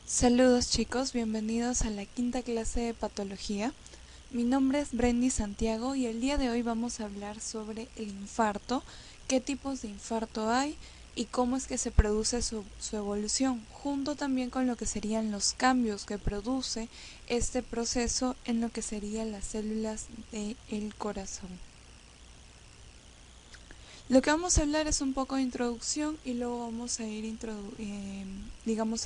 Saludos chicos, bienvenidos a la quinta clase de patología. Mi nombre es Brendy Santiago y el día de hoy vamos a hablar sobre el infarto, qué tipos de infarto hay y cómo es que se produce su evolución, junto también con lo que serían los cambios que produce este proceso en lo que serían las células del corazón. Lo que vamos a hablar es un poco de introducción y luego vamos a ir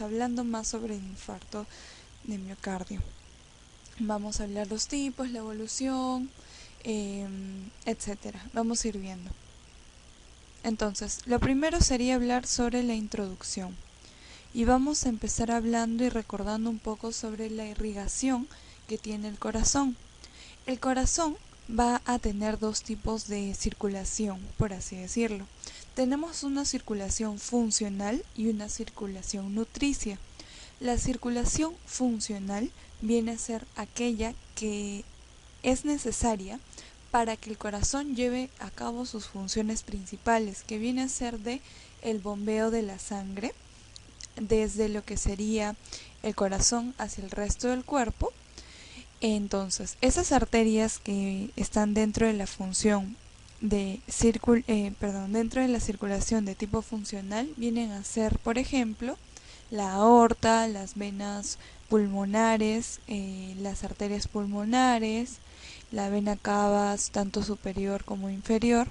hablando más sobre el infarto de miocardio. Vamos a hablar los tipos, la evolución, etcétera. Vamos a ir viendo. Entonces, lo primero sería hablar sobre la introducción. Y vamos a empezar hablando y recordando un poco sobre la irrigación que tiene el corazón. El corazón va a tener dos tipos de circulación, por así decirlo. Tenemos una circulación funcional y una circulación nutricia. La circulación funcional viene a ser aquella que es necesaria para que el corazón lleve a cabo sus funciones principales, que viene a ser de el bombeo de la sangre desde lo que sería el corazón hacia el resto del cuerpo. Entonces, esas arterias que están dentro de la función dentro de la circulación de tipo funcional vienen a ser, por ejemplo, la aorta, las venas pulmonares, las arterias pulmonares, la vena cava tanto superior como inferior.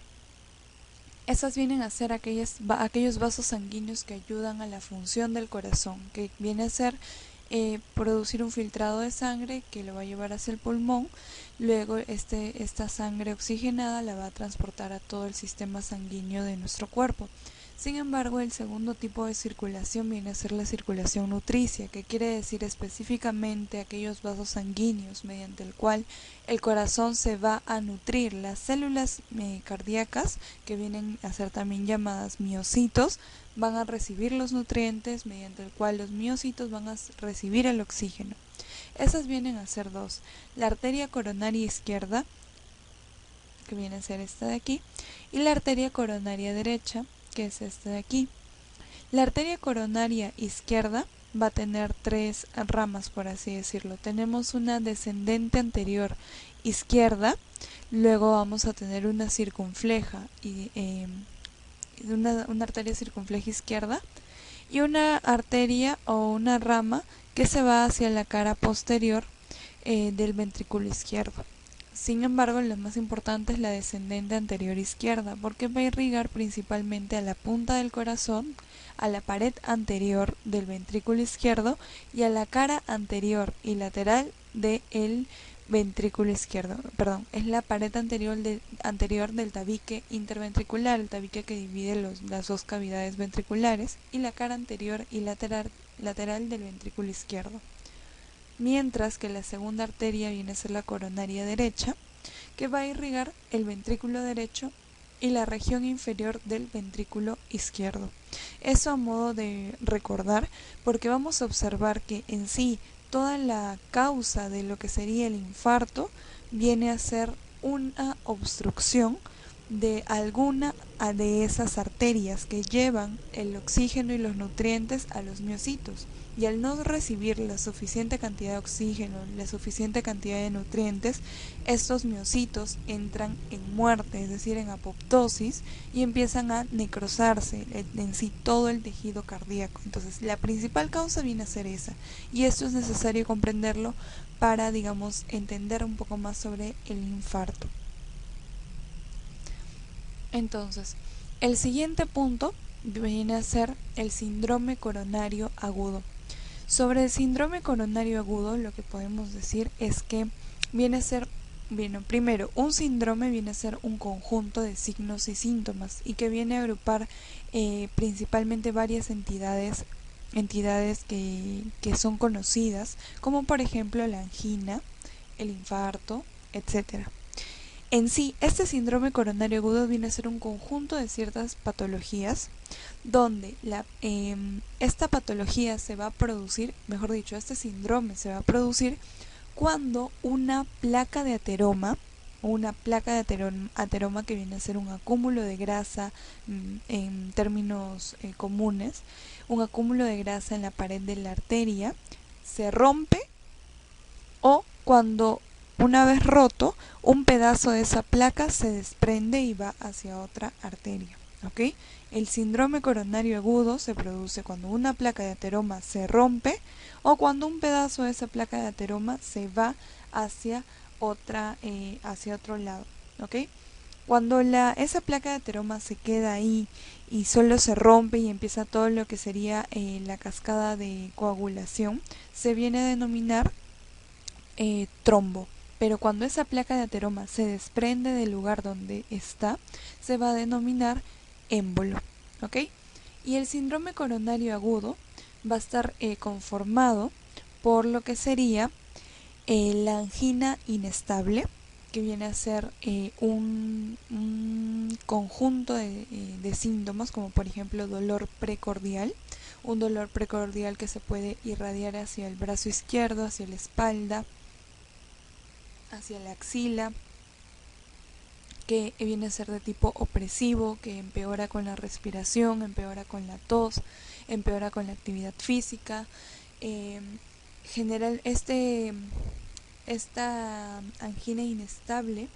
Esas vienen a ser aquellos vasos sanguíneos que ayudan a la función del corazón, que viene a ser producir un filtrado de sangre que lo va a llevar hacia el pulmón. Luego esta sangre oxigenada la va a transportar a todo el sistema sanguíneo de nuestro cuerpo. Sin embargo, el segundo tipo de circulación viene a ser la circulación nutricia, que quiere decir específicamente aquellos vasos sanguíneos mediante el cual el corazón se va a nutrir. Las células cardíacas, que vienen a ser también llamadas miocitos, van a recibir los nutrientes mediante el cual los miocitos van a recibir el oxígeno. Esas vienen a ser dos: la arteria coronaria izquierda, que viene a ser esta de aquí, y la arteria coronaria derecha, que es esta de aquí. La arteria coronaria izquierda va a tener tres ramas, por así decirlo. Tenemos una descendente anterior izquierda, luego vamos a tener una circunfleja y una arteria circunfleja izquierda y una arteria o una rama que se va hacia la cara posterior del ventrículo izquierdo. Sin embargo, lo más importante es la descendente anterior izquierda, porque va a irrigar principalmente a la punta del corazón, a la pared anterior del ventrículo izquierdo y a la cara anterior y lateral del ventrículo izquierdo. Es la pared anterior del tabique interventricular, el tabique que divide las dos cavidades ventriculares, y la cara anterior y lateral del ventrículo izquierdo. Mientras que la segunda arteria viene a ser la coronaria derecha, que va a irrigar el ventrículo derecho y la región inferior del ventrículo izquierdo. Eso a modo de recordar, porque vamos a observar que en sí toda la causa de lo que sería el infarto viene a ser una obstrucción de alguna de esas arterias que llevan el oxígeno y los nutrientes a los miocitos, y al no recibir la suficiente cantidad de oxígeno, la suficiente cantidad de nutrientes, estos miocitos entran en muerte, es decir, en apoptosis, y empiezan a necrosarse en sí todo el tejido cardíaco. Entonces, la principal causa viene a ser esa, y esto es necesario comprenderlo para, entender un poco más sobre el infarto. Entonces, el siguiente punto viene a ser el síndrome coronario agudo. Sobre el síndrome coronario agudo, lo que podemos decir es que viene a ser, primero, un síndrome viene a ser un conjunto de signos y síntomas y que viene a agrupar principalmente varias entidades que son conocidas, como por ejemplo la angina, el infarto, etcétera. En sí, este síndrome coronario agudo viene a ser un conjunto de ciertas patologías donde esta patología se va a producir, mejor dicho, este síndrome se va a producir cuando una placa de ateroma o una placa de ateroma, que viene a ser un acúmulo de grasa en términos comunes, un acúmulo de grasa en la pared de la arteria, se rompe, o cuando una vez roto, un pedazo de esa placa se desprende y va hacia otra arteria. ¿Ok? El síndrome coronario agudo se produce cuando una placa de ateroma se rompe o cuando un pedazo de esa placa de ateroma se va hacia hacia otro lado. ¿Ok? Cuando esa placa de ateroma se queda ahí y solo se rompe y empieza todo lo que sería la cascada de coagulación, se viene a denominar trombo. Pero cuando esa placa de ateroma se desprende del lugar donde está, se va a denominar émbolo. ¿Ok? Y el síndrome coronario agudo va a estar conformado por lo que sería la angina inestable, que viene a ser un conjunto de síntomas, como por ejemplo dolor precordial, un dolor precordial que se puede irradiar hacia el brazo izquierdo, hacia la espalda, hacia la axila, que viene a ser de tipo opresivo, que empeora con la respiración, empeora con la tos, empeora con la actividad física. General, esta angina inestable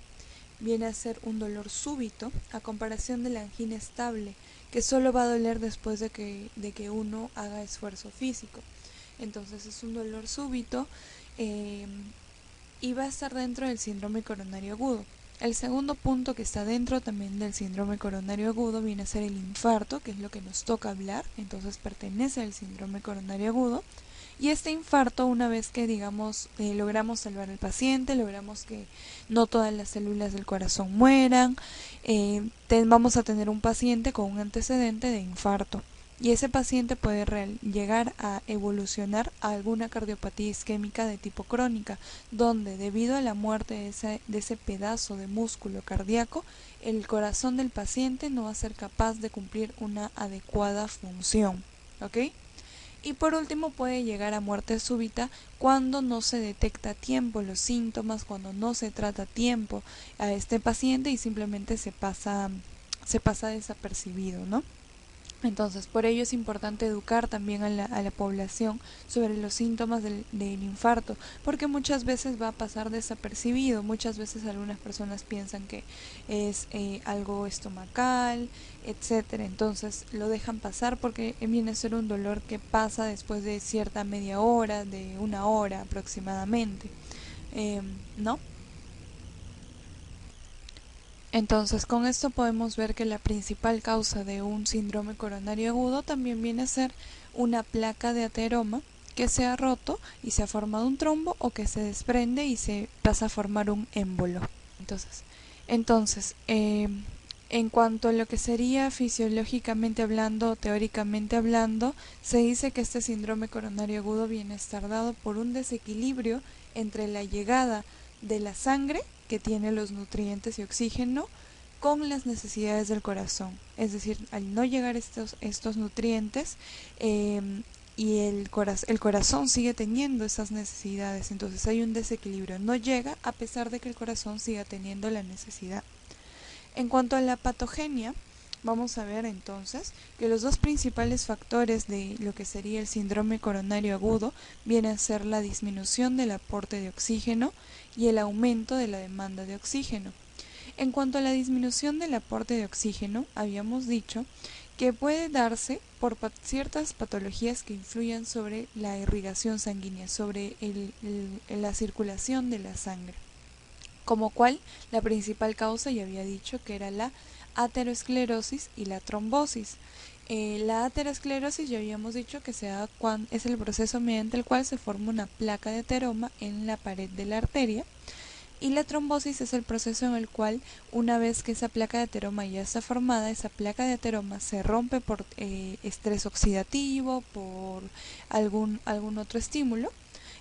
viene a ser un dolor súbito, a comparación de la angina estable, que solo va a doler después de que uno haga esfuerzo físico. Entonces es un dolor súbito y va a estar dentro del síndrome coronario agudo. El segundo punto que está dentro también del síndrome coronario agudo viene a ser el infarto, que es lo que nos toca hablar, entonces pertenece al síndrome coronario agudo. Y este infarto, una vez que digamos logramos salvar al paciente, logramos que no todas las células del corazón mueran, vamos a tener un paciente con un antecedente de infarto. Y ese paciente puede llegar a evolucionar a alguna cardiopatía isquémica de tipo crónica, donde debido a la muerte de ese pedazo de músculo cardíaco, el corazón del paciente no va a ser capaz de cumplir una adecuada función. ¿Ok? Y por último puede llegar a muerte súbita cuando no se detecta a tiempo los síntomas, cuando no se trata a tiempo a este paciente y simplemente se pasa desapercibido, ¿no? Entonces, por ello es importante educar también a la población sobre los síntomas del infarto, porque muchas veces va a pasar desapercibido. Muchas veces algunas personas piensan que es algo estomacal, etcétera. Entonces lo dejan pasar porque viene a ser un dolor que pasa después de cierta media hora, de una hora aproximadamente, ¿no? Entonces, con esto podemos ver que la principal causa de un síndrome coronario agudo también viene a ser una placa de ateroma que se ha roto y se ha formado un trombo, o que se desprende y se pasa a formar un émbolo. Entonces, en cuanto a lo que sería fisiológicamente hablando, teóricamente hablando, se dice que este síndrome coronario agudo viene a estar dado por un desequilibrio entre la llegada de la sangre, que tiene los nutrientes y oxígeno, con las necesidades del corazón. Es decir, al no llegar estos nutrientes y el corazón sigue teniendo esas necesidades, entonces hay un desequilibrio, no llega a pesar de que el corazón siga teniendo la necesidad. En cuanto a la patogenia, vamos a ver entonces que los dos principales factores de lo que sería el síndrome coronario agudo vienen a ser la disminución del aporte de oxígeno y el aumento de la demanda de oxígeno. En cuanto a la disminución del aporte de oxígeno, habíamos dicho que puede darse por ciertas patologías que influyan sobre la irrigación sanguínea, sobre la circulación de la sangre. Como cual, la principal causa ya había dicho que era la aterosclerosis y la trombosis. La aterosclerosis ya habíamos dicho que es el proceso mediante el cual se forma una placa de ateroma en la pared de la arteria, y la trombosis es el proceso en el cual, una vez que esa placa de ateroma ya está formada, esa placa de ateroma se rompe por estrés oxidativo, por algún otro estímulo,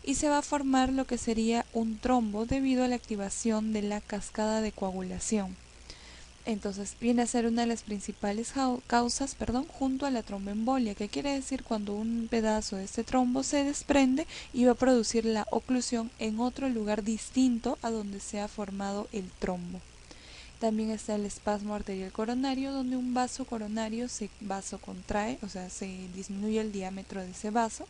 y se va a formar lo que sería un trombo debido a la activación de la cascada de coagulación. Entonces viene a ser una de las principales causas, junto a la tromboembolia, que quiere decir cuando un pedazo de este trombo se desprende y va a producir la oclusión en otro lugar distinto a donde se ha formado el trombo. También está el espasmo arterial coronario, donde un vaso coronario se vasocontrae, o sea, se disminuye el diámetro de ese vaso.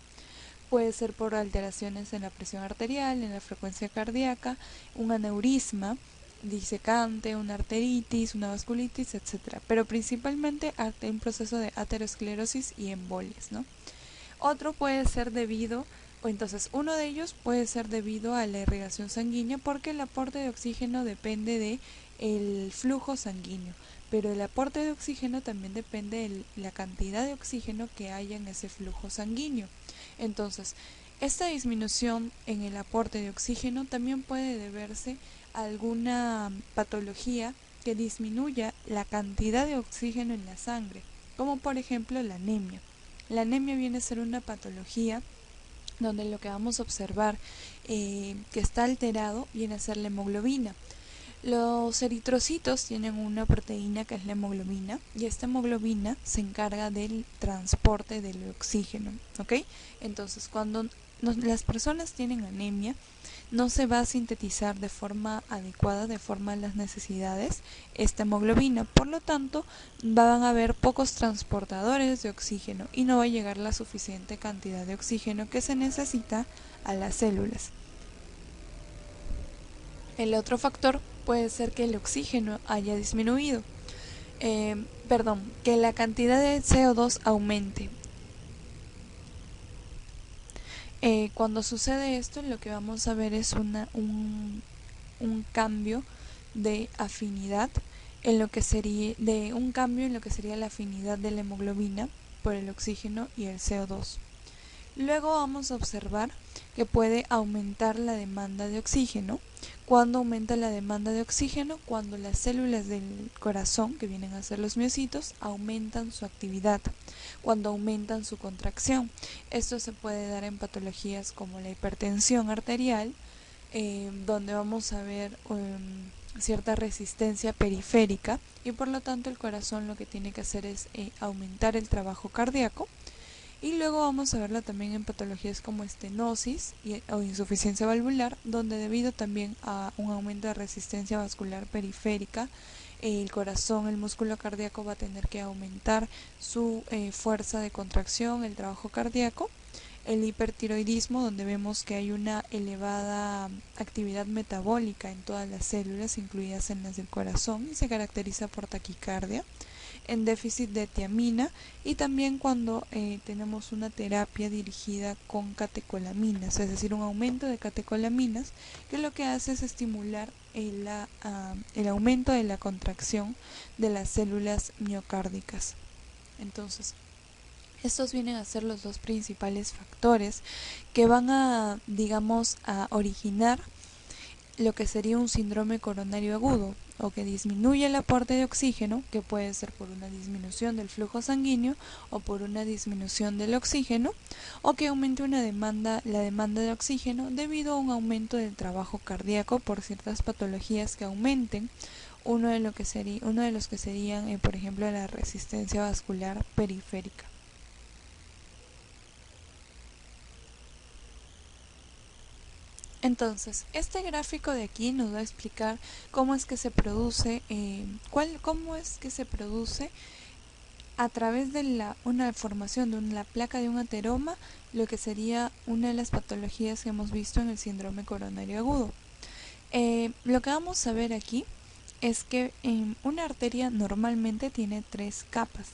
Puede ser por alteraciones en la presión arterial, en la frecuencia cardíaca, un aneurisma disecante, una arteritis, una vasculitis, etcétera. Pero principalmente un proceso de aterosclerosis y embolias, ¿no? Otro puede ser debido, o entonces uno de ellos puede ser debido a la irrigación sanguínea, porque el aporte de oxígeno depende de el flujo sanguíneo, pero el aporte de oxígeno también depende de la cantidad de oxígeno que haya en ese flujo sanguíneo. Entonces, esta disminución en el aporte de oxígeno también puede deberse a alguna patología que disminuya la cantidad de oxígeno en la sangre, como por ejemplo la anemia. La anemia viene a ser una patología donde lo que vamos a observar que está alterado viene a ser la hemoglobina. Los eritrocitos tienen una proteína que es la hemoglobina, y esta hemoglobina se encarga del transporte del oxígeno, ¿ok? Entonces, cuando las personas tienen anemia, no se va a sintetizar de forma adecuada, de forma a las necesidades, esta hemoglobina. Por lo tanto, van a haber pocos transportadores de oxígeno y no va a llegar la suficiente cantidad de oxígeno que se necesita a las células. El otro factor puede ser que el oxígeno haya disminuido, que la cantidad de CO2 aumente. Cuando sucede esto, lo que vamos a ver es un cambio de afinidad en lo que sería la afinidad de la hemoglobina por el oxígeno y el CO2. Luego vamos a observar que puede aumentar la demanda de oxígeno. ¿Cuándo aumenta la demanda de oxígeno? Cuando las células del corazón, que vienen a ser los miocitos, aumentan su actividad, cuando aumentan su contracción. Esto se puede dar en patologías como la hipertensión arterial, donde vamos a ver cierta resistencia periférica, y por lo tanto el corazón lo que tiene que hacer es aumentar el trabajo cardíaco. Y luego vamos a verla también en patologías como estenosis o insuficiencia valvular, donde debido también a un aumento de resistencia vascular periférica, el corazón, el músculo cardíaco va a tener que aumentar su fuerza de contracción, el trabajo cardíaco. El hipertiroidismo, donde vemos que hay una elevada actividad metabólica en todas las células, incluidas en las del corazón, y se caracteriza por taquicardia. En déficit de tiamina, y también cuando tenemos una terapia dirigida con catecolaminas, es decir, un aumento de catecolaminas, que lo que hace es estimular el aumento de la contracción de las células miocárdicas. Entonces, estos vienen a ser los dos principales factores que van a, a originar lo que sería un síndrome coronario agudo, o que disminuye el aporte de oxígeno, que puede ser por una disminución del flujo sanguíneo o por una disminución del oxígeno, o que aumente la demanda de oxígeno debido a un aumento del trabajo cardíaco por ciertas patologías que aumenten uno de los que serían, por ejemplo, la resistencia vascular periférica. Entonces, este gráfico de aquí nos va a explicar cómo es que se produce, a través de una formación de la placa de un ateroma, lo que sería una de las patologías que hemos visto en el síndrome coronario agudo. Lo que vamos a ver aquí es que una arteria normalmente tiene 3 capas.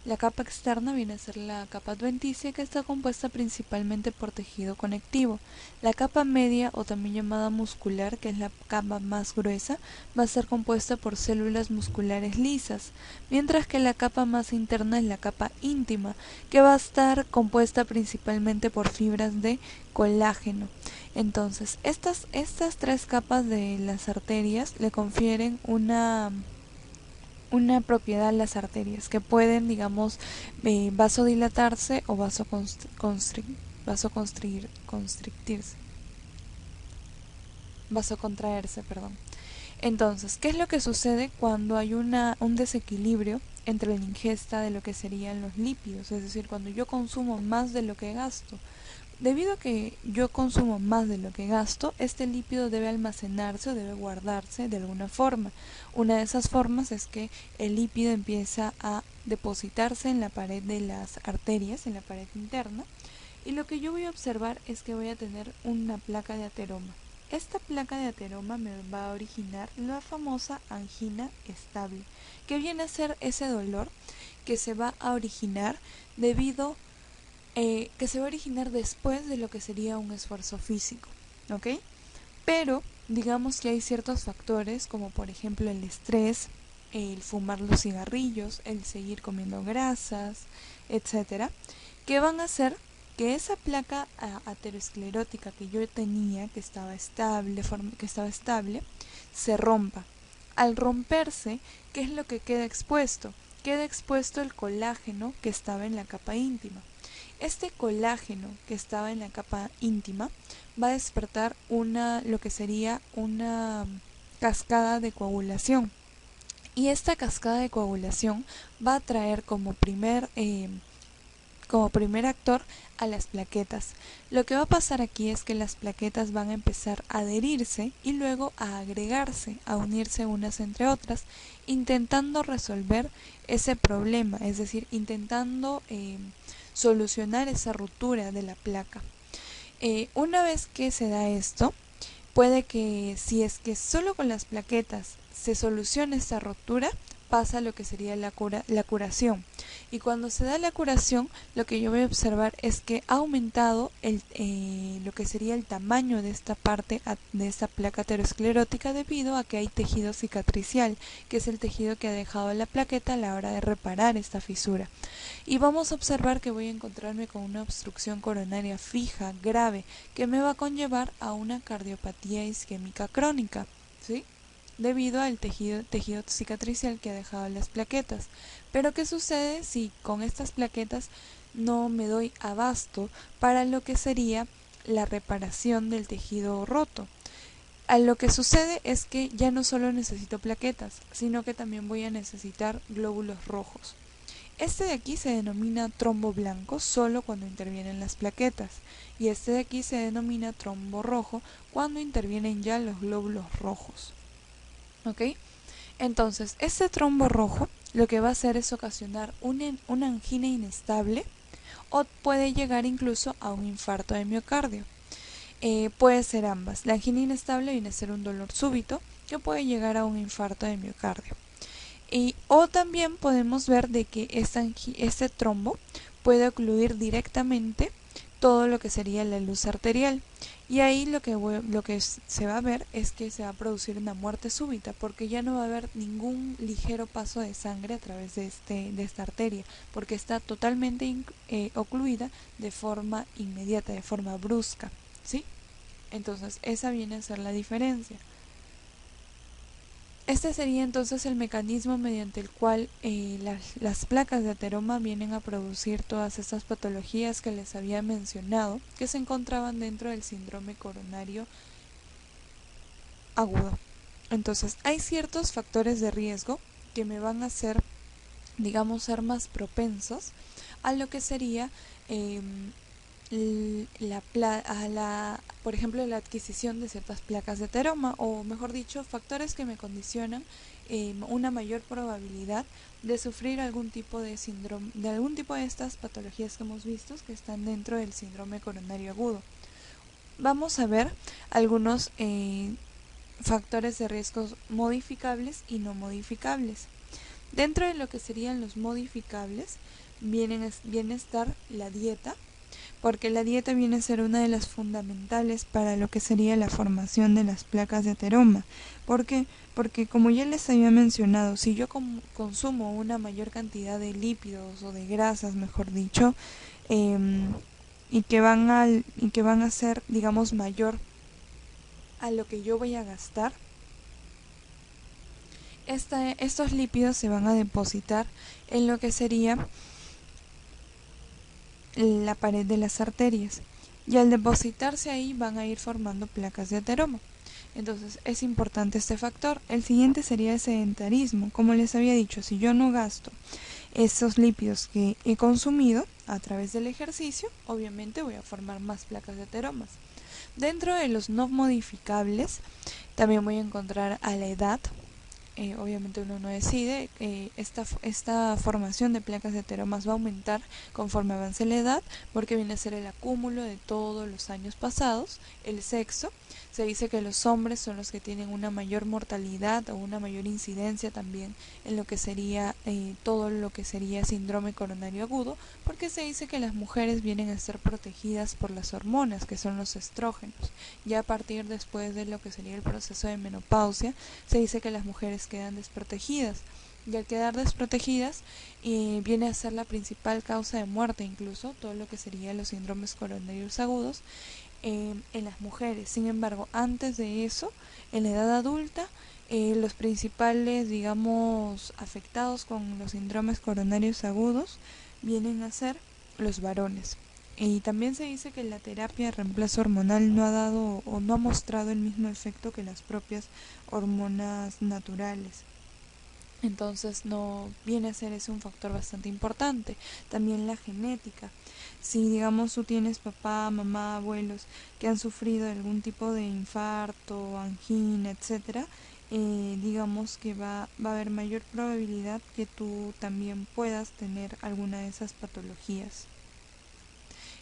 La capa externa viene a ser la capa adventicia, que está compuesta principalmente por tejido conectivo. La capa media, o también llamada muscular, que es la capa más gruesa, va a ser compuesta por células musculares lisas, mientras que la capa más interna es la capa íntima, que va a estar compuesta principalmente por fibras de colágeno. Entonces, estas 3 capas de las arterias le confieren una propiedad a las arterias, que pueden, vasodilatarse o vasocontraerse, perdón. Entonces, ¿qué es lo que sucede cuando hay un desequilibrio entre la ingesta de lo que serían los lípidos? Es decir, cuando yo consumo más de lo que gasto. Debido a que yo consumo más de lo que gasto, este lípido debe almacenarse o debe guardarse de alguna forma. Una de esas formas es que el lípido empieza a depositarse en la pared de las arterias, en la pared interna, y lo que yo voy a observar es que voy a tener una placa de ateroma. Esta placa de ateroma me va a originar la famosa angina estable, que viene a ser ese dolor que se va a originar debido que se va a originar después de lo que sería un esfuerzo físico, ¿ok? Pero digamos que hay ciertos factores como por ejemplo el estrés, el fumar los cigarrillos, el seguir comiendo grasas, etcétera, que van a hacer que esa placa aterosclerótica que yo tenía, que estaba estable, se rompa. Al romperse, ¿qué es lo que queda expuesto? Queda expuesto el colágeno que estaba en la capa íntima. Este colágeno que estaba en la capa íntima va a despertar lo que sería una cascada de coagulación. Y esta cascada de coagulación va a traer como primer actor a las plaquetas. Lo que va a pasar aquí es que las plaquetas van a empezar a adherirse y luego a agregarse, a unirse unas entre otras, intentando resolver ese problema, es decir, intentando solucionar esa ruptura de la placa. Una vez que se da esto, puede que si es que solo con las plaquetas se soluciona esta ruptura, pasa lo que sería la curación. Y cuando se da la curación, lo que yo voy a observar es que ha aumentado lo que sería el tamaño de esta parte de esta placa aterosclerótica debido a que hay tejido cicatricial, que es el tejido que ha dejado la plaqueta a la hora de reparar esta fisura. Y vamos a observar que voy a encontrarme con una obstrucción coronaria fija, grave, que me va a conllevar a una cardiopatía isquémica crónica, ¿sí? Debido al tejido cicatricial que ha dejado las plaquetas. Pero ¿qué sucede si con estas plaquetas no me doy abasto para lo que sería la reparación del tejido roto? Lo que sucede es que ya no solo necesito plaquetas, sino que también voy a necesitar glóbulos rojos. Este de aquí se denomina trombo blanco solo cuando intervienen las plaquetas y este de aquí se denomina trombo rojo cuando intervienen ya los glóbulos rojos. ¿Ok? Entonces, este trombo rojo lo que va a hacer es ocasionar una angina inestable o puede llegar incluso a un infarto de miocardio. Puede ser ambas. La angina inestable viene a ser un dolor súbito que puede llegar a un infarto de miocardio. O también podemos ver de que este trombo puede ocluir directamente todo lo que sería la luz arterial. Y ahí lo que se va a ver es que se va a producir una muerte súbita porque ya no va a haber ningún ligero paso de sangre a través de esta arteria porque está totalmente ocluida de forma inmediata, de forma brusca, ¿sí? Entonces esa viene a ser la diferencia. Este sería entonces el mecanismo mediante el cual las placas de ateroma vienen a producir todas estas patologías que les había mencionado, que se encontraban dentro del síndrome coronario agudo. Entonces, hay ciertos factores de riesgo que me van a hacer, digamos, ser más propensos a lo que sería por ejemplo, la adquisición de ciertas placas de ateroma, o mejor dicho, factores que me condicionan una mayor probabilidad de sufrir algún tipo de síndrome, de algún tipo de estas patologías que hemos visto que están dentro del síndrome coronario agudo. Vamos a ver algunos factores de riesgos modificables y no modificables. Dentro de lo que serían los modificables viene a estar la dieta, porque la dieta viene a ser una de las fundamentales para lo que sería la formación de las placas de ateroma. ¿Por qué? Porque como ya les había mencionado, si yo consumo una mayor cantidad de lípidos o de grasas, mejor dicho, y que van a ser, digamos, mayor a lo que yo voy a gastar, estos lípidos se van a depositar en lo que sería la pared de las arterias y al depositarse ahí van a ir formando placas de ateroma. Entonces es importante este factor. El siguiente sería el sedentarismo. Como les había dicho, si yo no gasto esos lípidos que he consumido a través del ejercicio, obviamente voy a formar más placas de ateromas. Dentro de los no modificables, también voy a encontrar a la edad. Obviamente uno no decide, esta formación de placas de ateromas va a aumentar conforme avance la edad, porque viene a ser el acúmulo de todos los años pasados. El sexo, se dice que los hombres son los que tienen una mayor mortalidad o una mayor incidencia también en lo que sería todo lo que sería síndrome coronario agudo, porque se dice que las mujeres vienen a ser protegidas por las hormonas, que son los estrógenos. Ya a partir después de lo que sería el proceso de menopausia, se dice que las mujeres quedan desprotegidas, y al quedar desprotegidas viene a ser la principal causa de muerte, incluso todo lo que serían los síndromes coronarios agudos en las mujeres. Sin embargo, antes de eso, en la edad adulta, los principales, digamos, afectados con los síndromes coronarios agudos vienen a ser los varones. Y también se dice que la terapia de reemplazo hormonal no ha dado o no ha mostrado el mismo efecto que las propias hormonas naturales. Entonces no viene a ser ese un factor bastante importante. También la genética. Si digamos tú tienes papá, mamá, abuelos que han sufrido algún tipo de infarto, angina, etcétera, digamos que va a haber mayor probabilidad que tú también puedas tener alguna de esas patologías.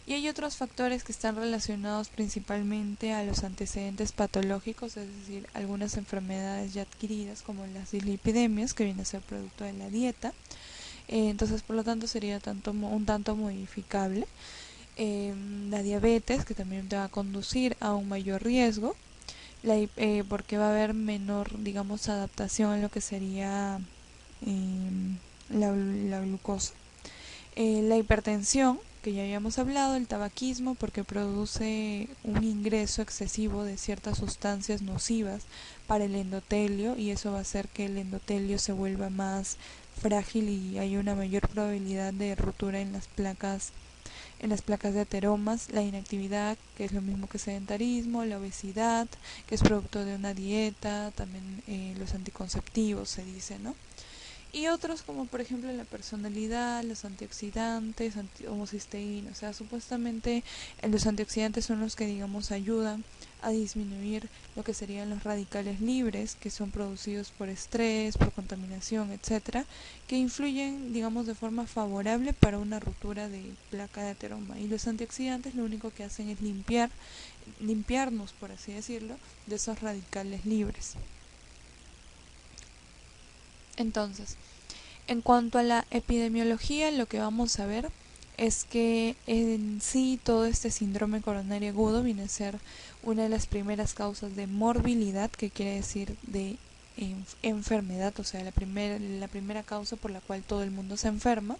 Y hay otros factores que están relacionados principalmente a los antecedentes patológicos, es decir, algunas enfermedades ya adquiridas como las dislipidemias, que viene a ser producto de la dieta. Entonces, por lo tanto, sería un tanto modificable. La diabetes, que también te va a conducir a un mayor riesgo, porque va a haber menor, digamos, adaptación a lo que sería la glucosa. La hipertensión, que ya habíamos hablado, el tabaquismo, porque produce un ingreso excesivo de ciertas sustancias nocivas para el endotelio, y eso va a hacer que el endotelio se vuelva más frágil y hay una mayor probabilidad de ruptura en las placas de ateromas. La inactividad, que es lo mismo que sedentarismo, la obesidad, que es producto de una dieta, también los anticonceptivos se dice, ¿no? Y otros como por ejemplo la personalidad, los antioxidantes, homocisteína. O sea, supuestamente los antioxidantes son los que, digamos, ayudan a disminuir lo que serían los radicales libres, que son producidos por estrés, por contaminación, etcétera, que influyen, digamos, de forma favorable para una ruptura de placa de ateroma. Y los antioxidantes lo único que hacen es limpiarnos, por así decirlo, de esos radicales libres. Entonces, en cuanto a la epidemiología, lo que vamos a ver es que en sí todo este síndrome coronario agudo viene a ser una de las primeras causas de morbilidad, que quiere decir de enfermedad, o sea, la primera causa por la cual todo el mundo se enferma.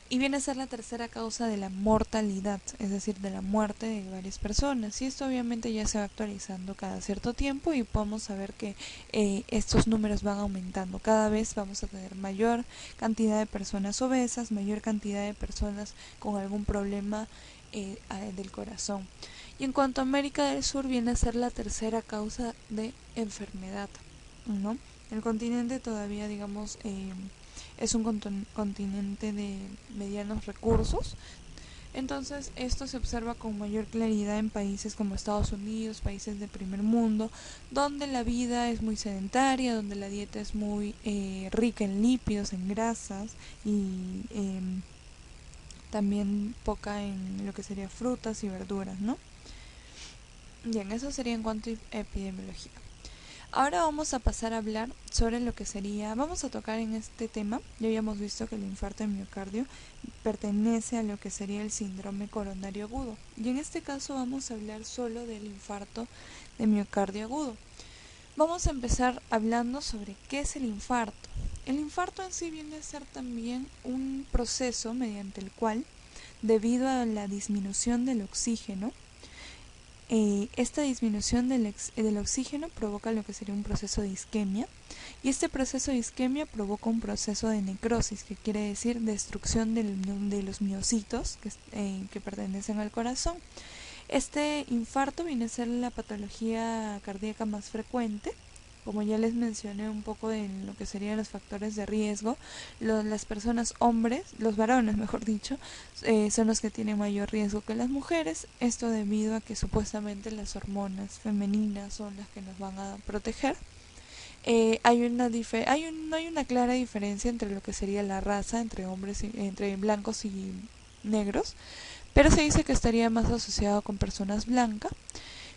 Y viene a ser la tercera causa de la mortalidad, es decir, de la muerte de varias personas. Y esto obviamente ya se va actualizando cada cierto tiempo y podemos saber que estos números van aumentando. Cada vez vamos a tener mayor cantidad de personas obesas, mayor cantidad de personas con algún problema del corazón. Y en cuanto a América del Sur, viene a ser la tercera causa de enfermedad, ¿no? El continente todavía, digamos, es un continente de medianos recursos. Entonces esto se observa con mayor claridad en países como Estados Unidos, países de primer mundo, donde la vida es muy sedentaria, donde la dieta es muy rica en lípidos, en grasas y también poca en lo que sería frutas y verduras, ¿no? Bien, eso sería en cuanto a epidemiología. Ahora vamos a pasar a hablar sobre lo que sería, vamos a tocar en este tema, ya habíamos visto que el infarto de miocardio pertenece a lo que sería el síndrome coronario agudo, y en este caso vamos a hablar solo del infarto de miocardio agudo. Vamos a empezar hablando sobre qué es el infarto. El infarto en sí viene a ser también un proceso mediante el cual, debido a la disminución del oxígeno, esta disminución del oxígeno provoca lo que sería un proceso de isquemia, y este proceso de isquemia provoca un proceso de necrosis, que quiere decir destrucción de los miocitos que pertenecen al corazón. Este infarto viene a ser la patología cardíaca más frecuente. Como ya les mencioné un poco de lo que serían los factores de riesgo, las personas hombres, los varones mejor dicho, son los que tienen mayor riesgo que las mujeres, esto debido a que supuestamente las hormonas femeninas son las que nos van a proteger. No hay una clara diferencia entre lo que sería la raza entre hombres entre blancos y negros, pero se dice que estaría más asociado con personas blancas.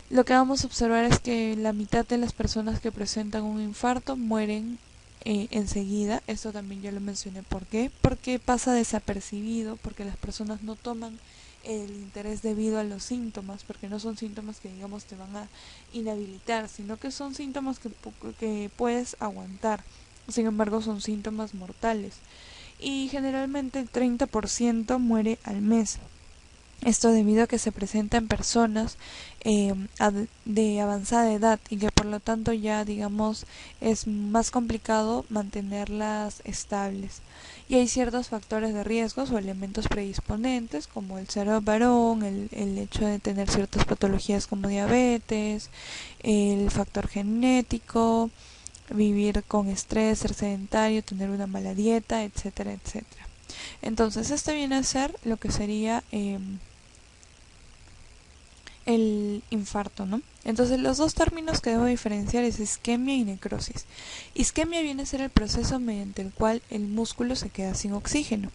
Lo que vamos a observar es que la mitad de las personas que presentan un infarto mueren enseguida. Esto también ya lo mencioné. ¿Por qué? Porque pasa desapercibido, porque las personas no toman el interés debido a los síntomas, porque no son síntomas que digamos te van a inhabilitar, sino que son síntomas que puedes aguantar. Sin embargo, son síntomas mortales. Y generalmente el 30% muere al mes. Esto debido a que se presenta en personas de avanzada edad y que por lo tanto ya digamos es más complicado mantenerlas estables. Y hay ciertos factores de riesgos o elementos predisponentes como el ser varón, el hecho de tener ciertas patologías como diabetes, el factor genético, vivir con estrés, ser sedentario, tener una mala dieta, etcétera, etcétera. Entonces esto viene a ser lo que sería el infarto, ¿no? Entonces los dos términos que debo diferenciar es isquemia y necrosis. Isquemia viene a ser el proceso mediante el cual el músculo se queda sin oxígeno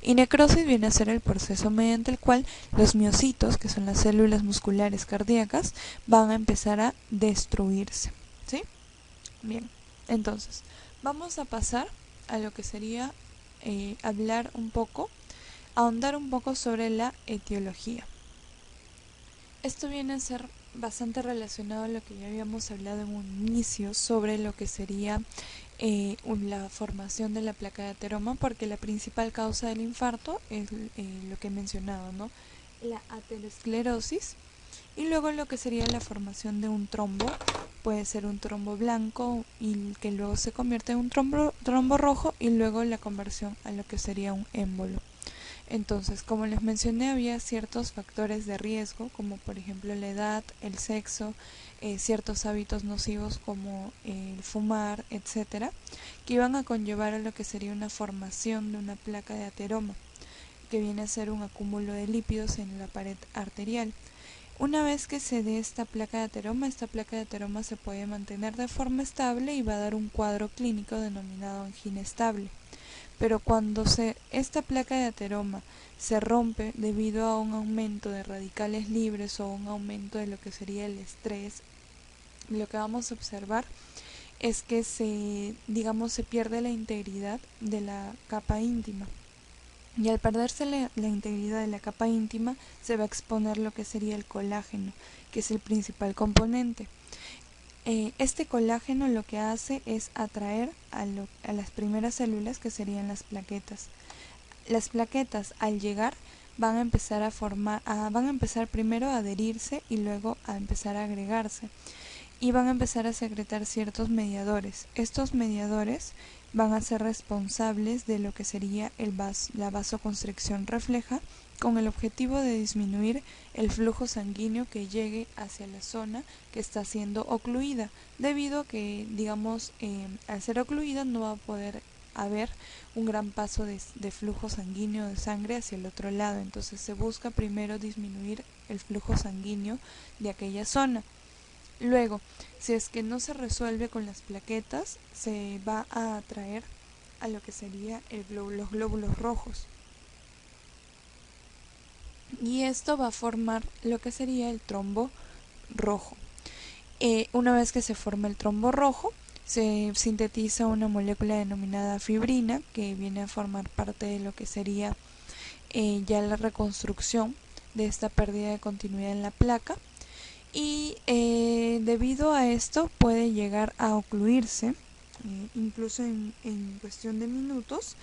y necrosis viene a ser el proceso mediante el cual los miocitos, que son las células musculares cardíacas, van a empezar a destruirse, ¿sí? Bien, entonces vamos a pasar a lo que sería hablar un poco, ahondar un poco sobre la etiología. Esto viene a ser bastante relacionado a lo que ya habíamos hablado en un inicio sobre lo que sería la formación de la placa de ateroma, porque la principal causa del infarto es lo que he mencionado, ¿no? La aterosclerosis, y luego lo que sería la formación de un trombo, puede ser un trombo blanco y que luego se convierte en un trombo rojo y luego la conversión a lo que sería un émbolo. Entonces, como les mencioné, había ciertos factores de riesgo, como por ejemplo la edad, el sexo, ciertos hábitos nocivos como el fumar, etcétera, que iban a conllevar a lo que sería una formación de una placa de ateroma, que viene a ser un acúmulo de lípidos en la pared arterial. Una vez que se dé esta placa de ateroma se puede mantener de forma estable y va a dar un cuadro clínico denominado angina estable. Pero cuando esta placa de ateroma se rompe debido a un aumento de radicales libres o un aumento de lo que sería el estrés, lo que vamos a observar es que se pierde la integridad de la capa íntima. Y al perderse la integridad de la capa íntima se va a exponer lo que sería el colágeno, que es el principal componente. Este colágeno lo que hace es atraer a las primeras células, que serían las plaquetas. Las plaquetas al llegar van a empezar van a empezar primero a adherirse y luego a empezar a agregarse y van a empezar a secretar ciertos mediadores. Estos mediadores van a ser responsables de lo que sería la vasoconstricción refleja, con el objetivo de disminuir el flujo sanguíneo que llegue hacia la zona que está siendo ocluida, debido a que, al ser ocluida no va a poder haber un gran paso de flujo sanguíneo de sangre hacia el otro lado. Entonces se busca primero disminuir el flujo sanguíneo de aquella zona. Luego, si es que no se resuelve con las plaquetas, se va a atraer a lo que sería los glóbulos rojos. Y esto va a formar lo que sería el trombo rojo. Una vez que se forma el trombo rojo, se sintetiza una molécula denominada fibrina, que viene a formar parte de lo que sería ya la reconstrucción de esta pérdida de continuidad en la placa. Y debido a esto puede llegar a ocluirse, incluso en cuestión de minutos,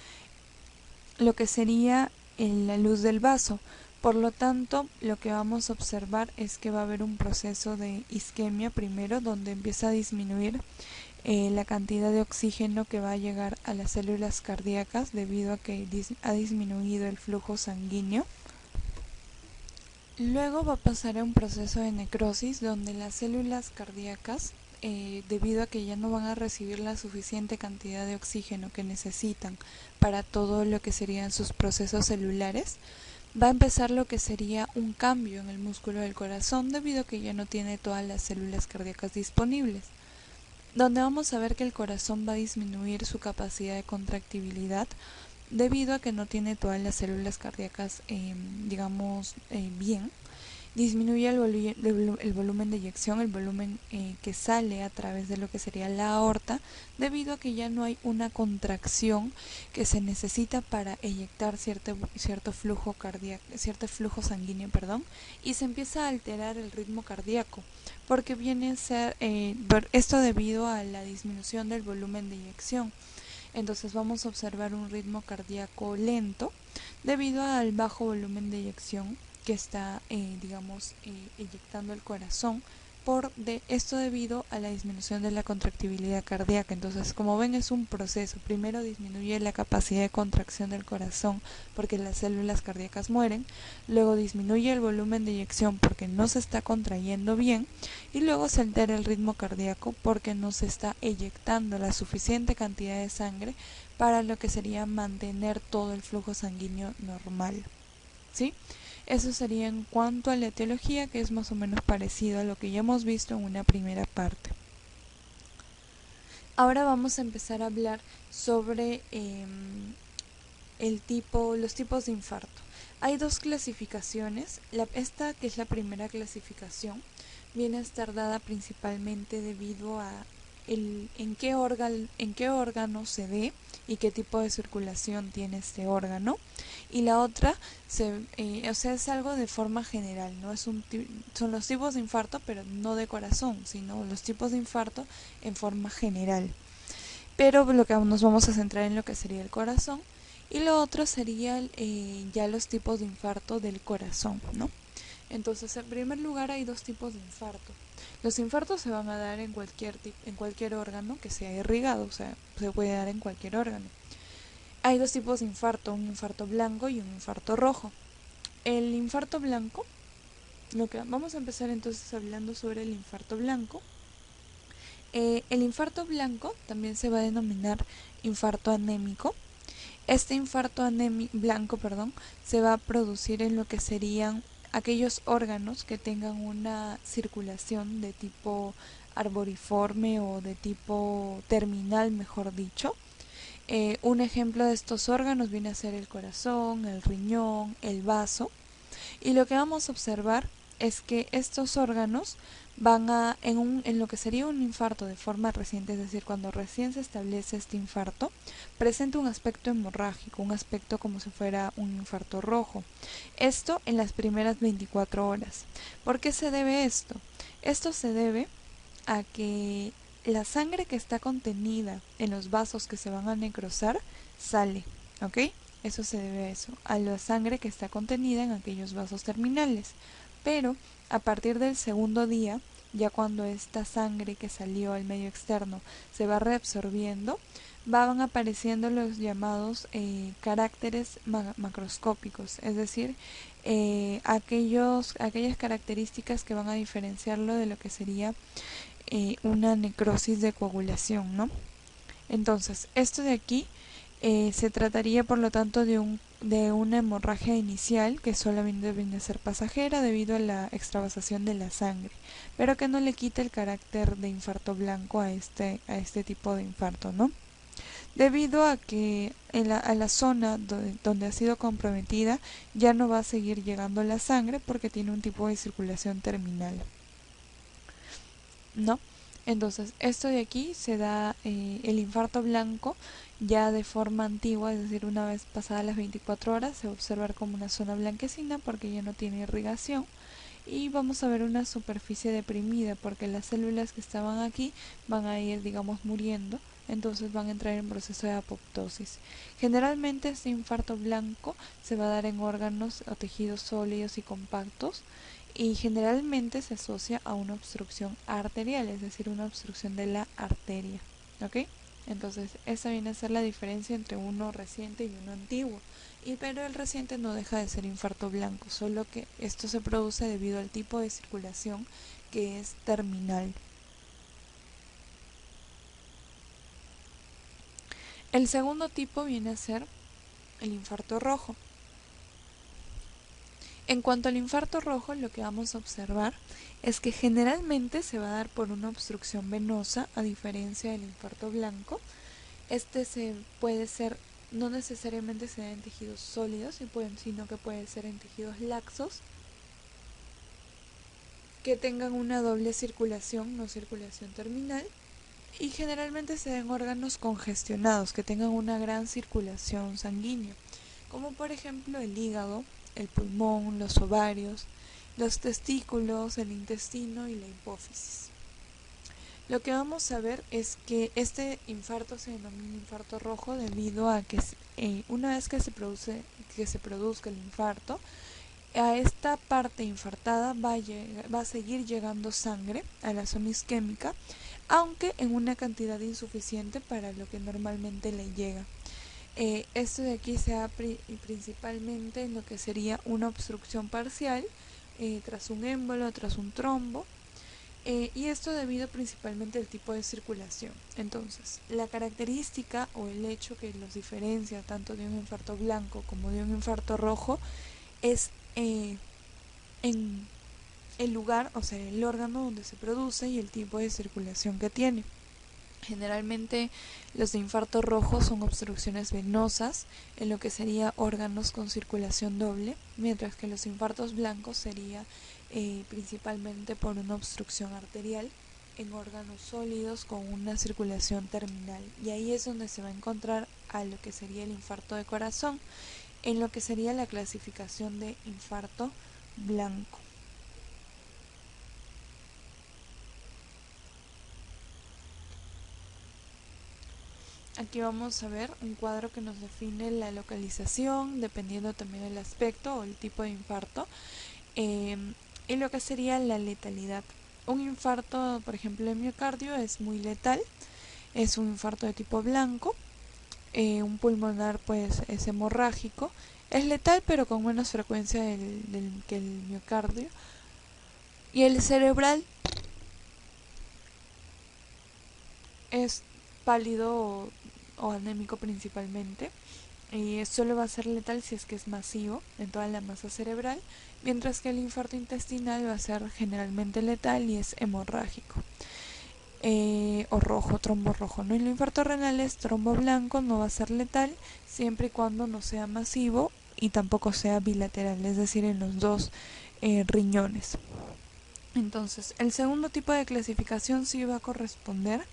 lo que sería la luz del vaso. Por lo tanto, lo que vamos a observar es que va a haber un proceso de isquemia primero, donde empieza a disminuir la cantidad de oxígeno que va a llegar a las células cardíacas debido a que ha disminuido el flujo sanguíneo. Luego va a pasar a un proceso de necrosis donde las células cardíacas, debido a que ya no van a recibir la suficiente cantidad de oxígeno que necesitan para todo lo que serían sus procesos celulares, va a empezar lo que sería un cambio en el músculo del corazón debido a que ya no tiene todas las células cardíacas disponibles, donde vamos a ver que el corazón va a disminuir su capacidad de contractibilidad debido a que no tiene todas las células cardíacas, bien. Disminuye el volumen de eyección, el volumen que sale a través de lo que sería la aorta, debido a que ya no hay una contracción que se necesita para eyectar cierto flujo cardíaco, cierto flujo sanguíneo, y se empieza a alterar el ritmo cardíaco, porque viene a ser esto debido a la disminución del volumen de eyección. Entonces vamos a observar un ritmo cardíaco lento debido al bajo volumen de eyección que está, eyectando el corazón, esto debido a la disminución de la contractibilidad cardíaca. Entonces, como ven, es un proceso. Primero disminuye la capacidad de contracción del corazón porque las células cardíacas mueren, luego disminuye el volumen de eyección porque no se está contrayendo bien, y luego se altera el ritmo cardíaco porque no se está eyectando la suficiente cantidad de sangre para lo que sería mantener todo el flujo sanguíneo normal, ¿sí? Eso sería en cuanto a la etiología, que es más o menos parecido a lo que ya hemos visto en una primera parte. Ahora vamos a empezar a hablar sobre los tipos de infarto. Hay dos clasificaciones. Esta, que es la primera clasificación, viene a estar dada principalmente debido a en qué órgano se dé y qué tipo de circulación tiene este órgano. Y la otra, es algo de forma general, ¿no? Son los tipos de infarto, pero no de corazón, sino los tipos de infarto en forma general. Pero lo que nos vamos a centrar en lo que sería el corazón, y lo otro sería ya los tipos de infarto del corazón, ¿no? Entonces, en primer lugar, hay dos tipos de infarto. Los infartos se van a dar en cualquier órgano que sea irrigado, o sea, se puede dar en cualquier órgano. Hay dos tipos de infarto, un infarto blanco y un infarto rojo. El infarto blanco, vamos a empezar entonces hablando sobre el infarto blanco. El infarto blanco también se va a denominar infarto anémico. Este infarto blanco, se va a producir en lo que serían aquellos órganos que tengan una circulación de tipo arboriforme o de tipo terminal, mejor dicho. Un ejemplo de estos órganos viene a ser el corazón, el riñón, el vaso. Y lo que vamos a observar es que estos órganos van en lo que sería un infarto de forma reciente, es decir, cuando recién se establece este infarto, presenta un aspecto hemorrágico, un aspecto como si fuera un infarto rojo. Esto en las primeras 24 horas. ¿Por qué se debe esto? Esto se debe a que la sangre que está contenida en los vasos que se van a necrosar sale, ¿ok? Eso se debe a la sangre que está contenida en aquellos vasos terminales. Pero a partir del segundo día, ya cuando esta sangre que salió al medio externo se va reabsorbiendo, van apareciendo los llamados caracteres macroscópicos, es decir, aquellas características que van a diferenciarlo de lo que sería una necrosis de coagulación, ¿no? Entonces, esto de aquí se trataría por lo tanto de una hemorragia inicial que solamente viene a ser pasajera debido a la extravasación de la sangre, pero que no le quita el carácter de infarto blanco a este tipo de infarto, ¿no? Debido a que a la zona donde ha sido comprometida ya no va a seguir llegando la sangre porque tiene un tipo de circulación terminal, ¿no? Entonces, esto de aquí se da el infarto blanco ya de forma antigua, es decir, una vez pasadas las 24 horas se va a observar como una zona blanquecina porque ya no tiene irrigación, y vamos a ver una superficie deprimida porque las células que estaban aquí van a ir, muriendo, entonces van a entrar en proceso de apoptosis. Generalmente este infarto blanco se va a dar en órganos o tejidos sólidos y compactos, y generalmente se asocia a una obstrucción arterial, es decir, una obstrucción de la arteria, ¿ok? Entonces, esa viene a ser la diferencia entre uno reciente y uno antiguo. Pero el reciente no deja de ser infarto blanco, solo que esto se produce debido al tipo de circulación que es terminal. El segundo tipo viene a ser el infarto rojo. En cuanto al infarto rojo, lo que vamos a observar es que generalmente se va a dar por una obstrucción venosa, a diferencia del infarto blanco. Puede ser, no necesariamente se da en tejidos sólidos, sino que puede ser en tejidos laxos, que tengan una doble circulación, no circulación terminal, y generalmente se da en órganos congestionados, que tengan una gran circulación sanguínea, como por ejemplo el hígado, el pulmón, los ovarios, los testículos, el intestino y la hipófisis. Lo que vamos a ver es que este infarto se denomina infarto rojo debido a que una vez que se produzca el infarto, a esta parte infartada va a seguir llegando sangre a la zona isquémica, aunque en una cantidad insuficiente para lo que normalmente le llega. Esto de aquí se da principalmente en lo que sería una obstrucción parcial, tras un émbolo, tras un trombo, y esto debido principalmente al tipo de circulación. Entonces, la característica o el hecho que los diferencia tanto de un infarto blanco como de un infarto rojo es en el lugar, o sea, el órgano donde se produce y el tipo de circulación que tiene. Generalmente los de infarto rojo son obstrucciones venosas en lo que sería órganos con circulación doble, mientras que los infartos blancos sería principalmente por una obstrucción arterial en órganos sólidos con una circulación terminal. Y ahí es donde se va a encontrar a lo que sería el infarto de corazón, en lo que sería la clasificación de infarto blanco. Aquí vamos a ver un cuadro que nos define la localización, dependiendo también del aspecto o el tipo de infarto, y lo que sería la letalidad. Un infarto, por ejemplo, de miocardio es muy letal, es un infarto de tipo blanco. Un pulmonar pues es hemorrágico, es letal pero con menos frecuencia que el miocardio. Y el cerebral es pálido o anémico principalmente, y solo va a ser letal si es que es masivo en toda la masa cerebral, mientras que el infarto intestinal va a ser generalmente letal y es hemorrágico. O rojo, trombo rojo, ¿no? El infarto renal es trombo blanco, no va a ser letal siempre y cuando no sea masivo y tampoco sea bilateral, es decir, en los dos riñones. Entonces, el segundo tipo de clasificación sí va a corresponder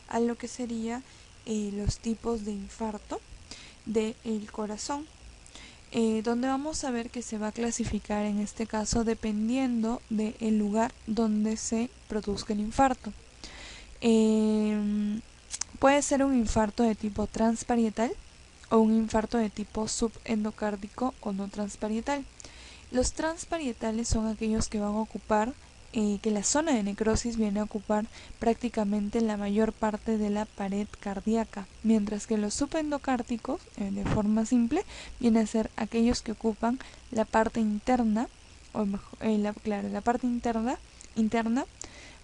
a lo que sería los tipos de infarto del corazón, donde vamos a ver que se va a clasificar en este caso dependiendo del lugar donde se produzca el infarto. Puede ser un infarto de tipo transparietal o un infarto de tipo subendocárdico o no transparietal. Los transparietales son aquellos que van a ocupar, que la zona de necrosis viene a ocupar prácticamente la mayor parte de la pared cardíaca, mientras que los subendocárdicos, de forma simple, viene a ser aquellos que ocupan la parte interna, o mejor, la parte interna,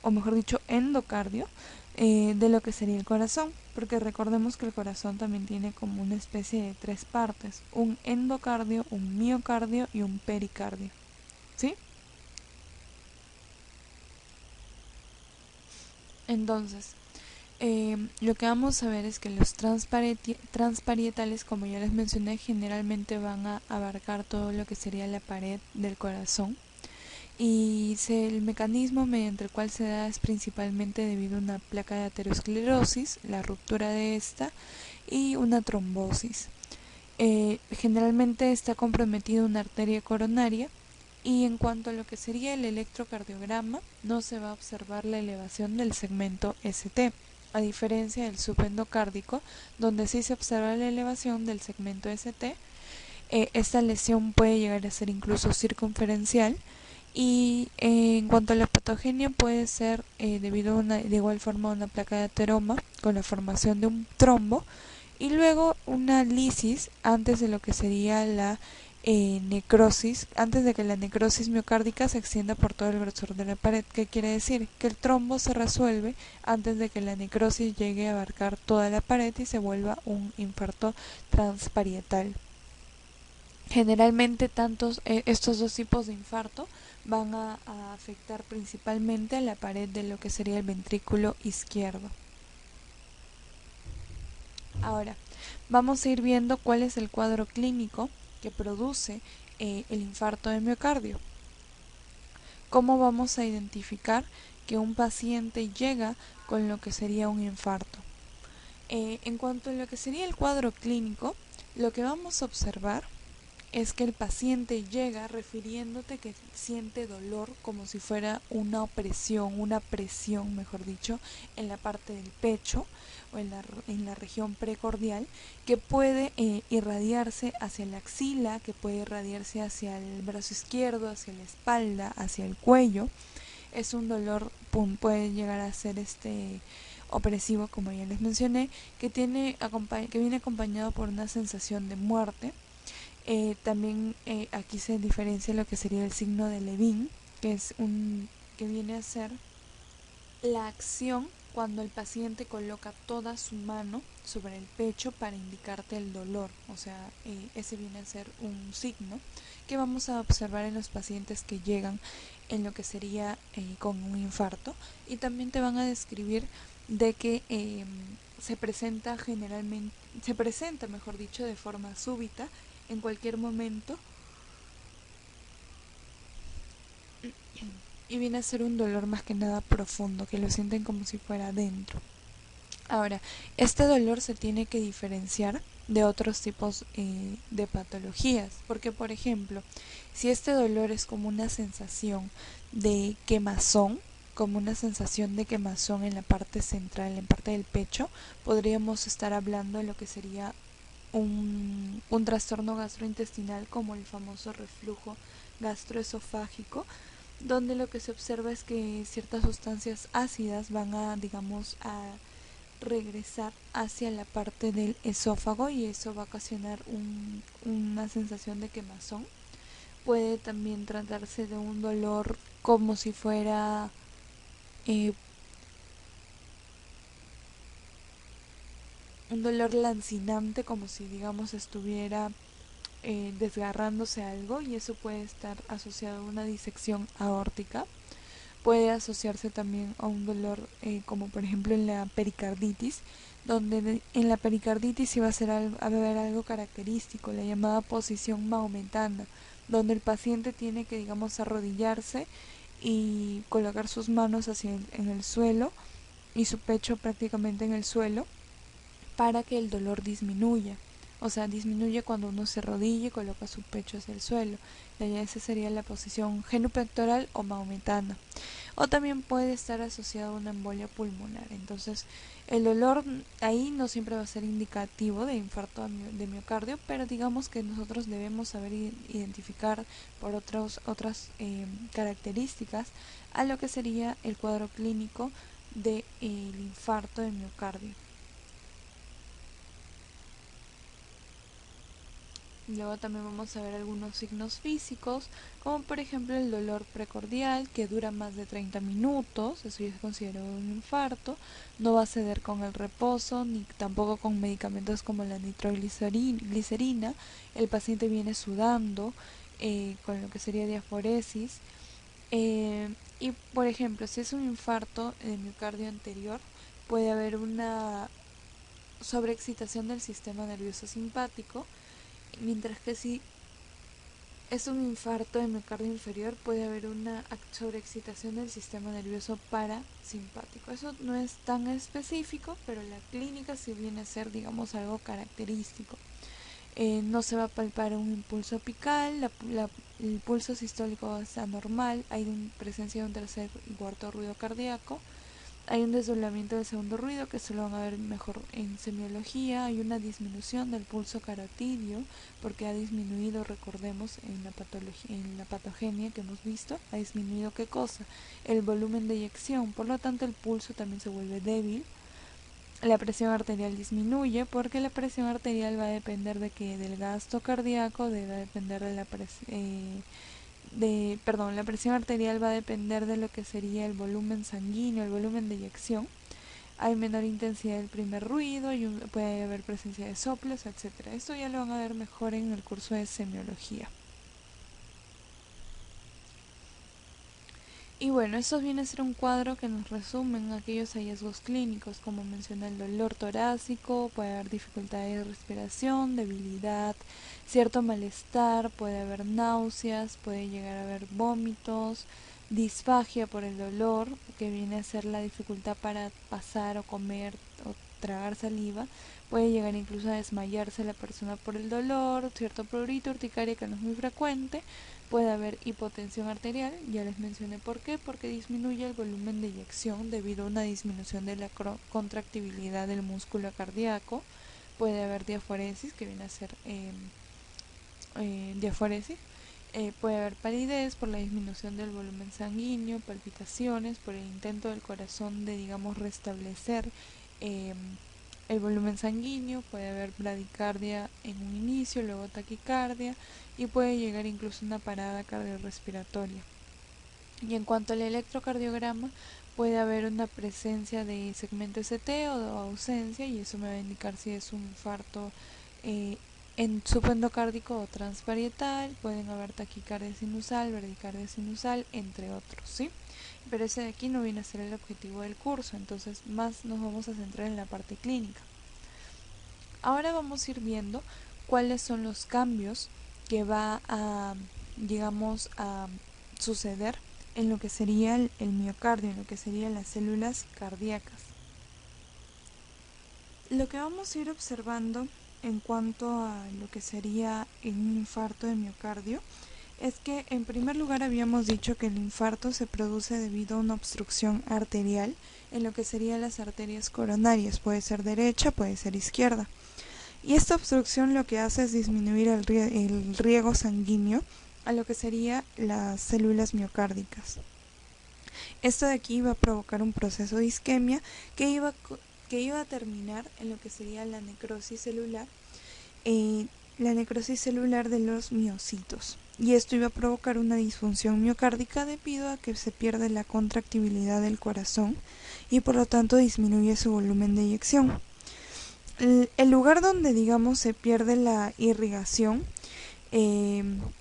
o mejor dicho, endocardio, de lo que sería el corazón, porque recordemos que el corazón también tiene como una especie de tres partes: un endocardio, un miocardio y un pericardio, ¿sí? Entonces, lo que vamos a ver es que los transparietales, como ya les mencioné, generalmente van a abarcar todo lo que sería la pared del corazón, y el mecanismo mediante el cual se da es principalmente debido a una placa de aterosclerosis, la ruptura de esta y una trombosis. Generalmente está comprometida una arteria coronaria, y en cuanto a lo que sería el electrocardiograma, no se va a observar la elevación del segmento ST, a diferencia del subendocárdico, donde sí se observa la elevación del segmento ST. Esta lesión puede llegar a ser incluso circunferencial, y en cuanto a la patogenia, puede ser debido a de igual forma a una placa de ateroma con la formación de un trombo, y luego una lisis antes de lo que sería la necrosis, antes de que la necrosis miocárdica se extienda por todo el grosor de la pared. ¿Qué quiere decir? Que el trombo se resuelve antes de que la necrosis llegue a abarcar toda la pared y se vuelva un infarto transparietal. Generalmente estos dos tipos de infarto van a afectar principalmente a la pared de lo que sería el ventrículo izquierdo. Ahora, vamos a ir viendo cuál es el cuadro clínico que produce el infarto de miocardio. ¿Cómo vamos a identificar que un paciente llega con lo que sería un infarto? En cuanto a lo que sería el cuadro clínico, lo que vamos a observar es que el paciente llega refiriéndote que siente dolor como si fuera una presión, mejor dicho, en la parte del pecho o en la región precordial, que puede irradiarse hacia la axila, que puede irradiarse hacia el brazo izquierdo, hacia la espalda, hacia el cuello. Es un dolor, puede llegar a ser opresivo, como ya les mencioné, que viene acompañado por una sensación de muerte. También aquí se diferencia lo que sería el signo de Levin, que viene a ser la acción cuando el paciente coloca toda su mano sobre el pecho para indicarte el dolor. O sea, ese viene a ser un signo que vamos a observar en los pacientes que llegan en lo que sería con un infarto, y también te van a describir de que se presenta, mejor dicho, de forma súbita en cualquier momento, y viene a ser un dolor más que nada profundo, que lo sienten como si fuera adentro. Ahora, este dolor se tiene que diferenciar de otros tipos de patologías, porque por ejemplo, si este dolor es como una sensación de quemazón, en la parte central, en la parte del pecho, podríamos estar hablando de lo que sería un trastorno gastrointestinal, como el famoso reflujo gastroesofágico, donde lo que se observa es que ciertas sustancias ácidas van a, digamos, a regresar hacia la parte del esófago, y eso va a ocasionar una sensación de quemazón. Puede también tratarse de un dolor como si fuera eh, un dolor lancinante, como si, digamos, estuviera desgarrándose algo, y eso puede estar asociado a una disección aórtica. Puede asociarse también a un dolor como por ejemplo en la pericarditis, donde en la pericarditis sí va a haber algo característico, la llamada posición maometana, donde el paciente tiene que, digamos, arrodillarse y colocar sus manos en el suelo y su pecho prácticamente en el suelo para que el dolor disminuya. O sea, disminuye cuando uno se arrodilla y coloca su pecho hacia el suelo. Esa sería la posición genupectoral o maometana. O también puede estar asociado a una embolia pulmonar. Entonces, el dolor ahí no siempre va a ser indicativo de infarto de miocardio, pero digamos que nosotros debemos saber identificar por otras características a lo que sería el cuadro clínico del infarto de miocardio. Luego también vamos a ver algunos signos físicos, como por ejemplo el dolor precordial, que dura más de 30 minutos, eso ya es considerado un infarto. No va a ceder con el reposo, ni tampoco con medicamentos como la nitroglicerina. El paciente viene sudando, con lo que sería diaforesis. Y por ejemplo, si es un infarto de miocardio anterior, puede haber una sobreexcitación del sistema nervioso simpático, mientras que si es un infarto de miocardio inferior, puede haber una sobreexcitación del sistema nervioso parasimpático. Eso no es tan específico, pero la clínica sí viene a ser, digamos, algo característico. No se va a palpar un impulso apical, el pulso sistólico está normal, hay presencia de un tercer y cuarto ruido cardíaco. Hay un desdoblamiento del segundo ruido, que se lo van a ver mejor en semiología. Hay una disminución del pulso carotidio, porque ha disminuido, recordemos, en la patogenia que hemos visto, ha disminuido ¿qué cosa? El volumen de eyección, por lo tanto el pulso también se vuelve débil. la presión arterial disminuye, porque la presión arterial va a depender del gasto cardíaco, va a depender de la la presión arterial va a depender de lo que sería el volumen sanguíneo, el volumen de eyección. Hay menor intensidad del primer ruido, puede haber presencia de soplos, etcétera. Esto ya lo van a ver mejor en el curso de semiología. Y bueno, eso viene a ser un cuadro que nos resumen aquellos hallazgos clínicos, como mencioné, el dolor torácico, puede haber dificultades de respiración, debilidad, cierto malestar, puede haber náuseas, puede llegar a haber vómitos, disfagia por el dolor, que viene a ser la dificultad para pasar o comer o tragar saliva, puede llegar incluso a desmayarse la persona por el dolor, cierto prurito, urticaria que no es muy frecuente. Puede haber hipotensión arterial, ya les mencioné por qué, porque disminuye el volumen de eyección debido a una disminución de la contractibilidad del músculo cardíaco. Puede haber diaforesis, que viene a ser diaforesis. Puede haber palidez por la disminución del volumen sanguíneo, palpitaciones por el intento del corazón de, digamos, restablecer el volumen sanguíneo. Puede haber bradicardia en un inicio, luego taquicardia, y puede llegar incluso a una parada cardiorrespiratoria. Y en cuanto al electrocardiograma, puede haber una presencia de segmento ST o de ausencia, y eso me va a indicar si es un infarto en subendocárdico o transparietal. Pueden haber taquicardia sinusal, bradicardia sinusal, entre otros, ¿sí? Pero ese de aquí no viene a ser el objetivo del curso, entonces más nos vamos a centrar en la parte clínica. Ahora vamos a ir viendo cuáles son los cambios que va a, digamos, a suceder en lo que sería el miocardio, en lo que serían las células cardíacas. Lo que vamos a ir observando en cuanto a lo que sería un infarto de miocardio es que, en primer lugar, habíamos dicho que el infarto se produce debido a una obstrucción arterial en lo que serían las arterias coronarias, puede ser derecha, puede ser izquierda. Y esta obstrucción lo que hace es disminuir el riego sanguíneo a lo que serían las células miocárdicas. Esto de aquí va a provocar un proceso de isquemia que iba a terminar en lo que sería la necrosis celular de los miocitos. Y esto iba a provocar una disfunción miocárdica debido a que se pierde la contractibilidad del corazón y por lo tanto disminuye su volumen de eyección. El lugar donde, digamos, se pierde la irrigación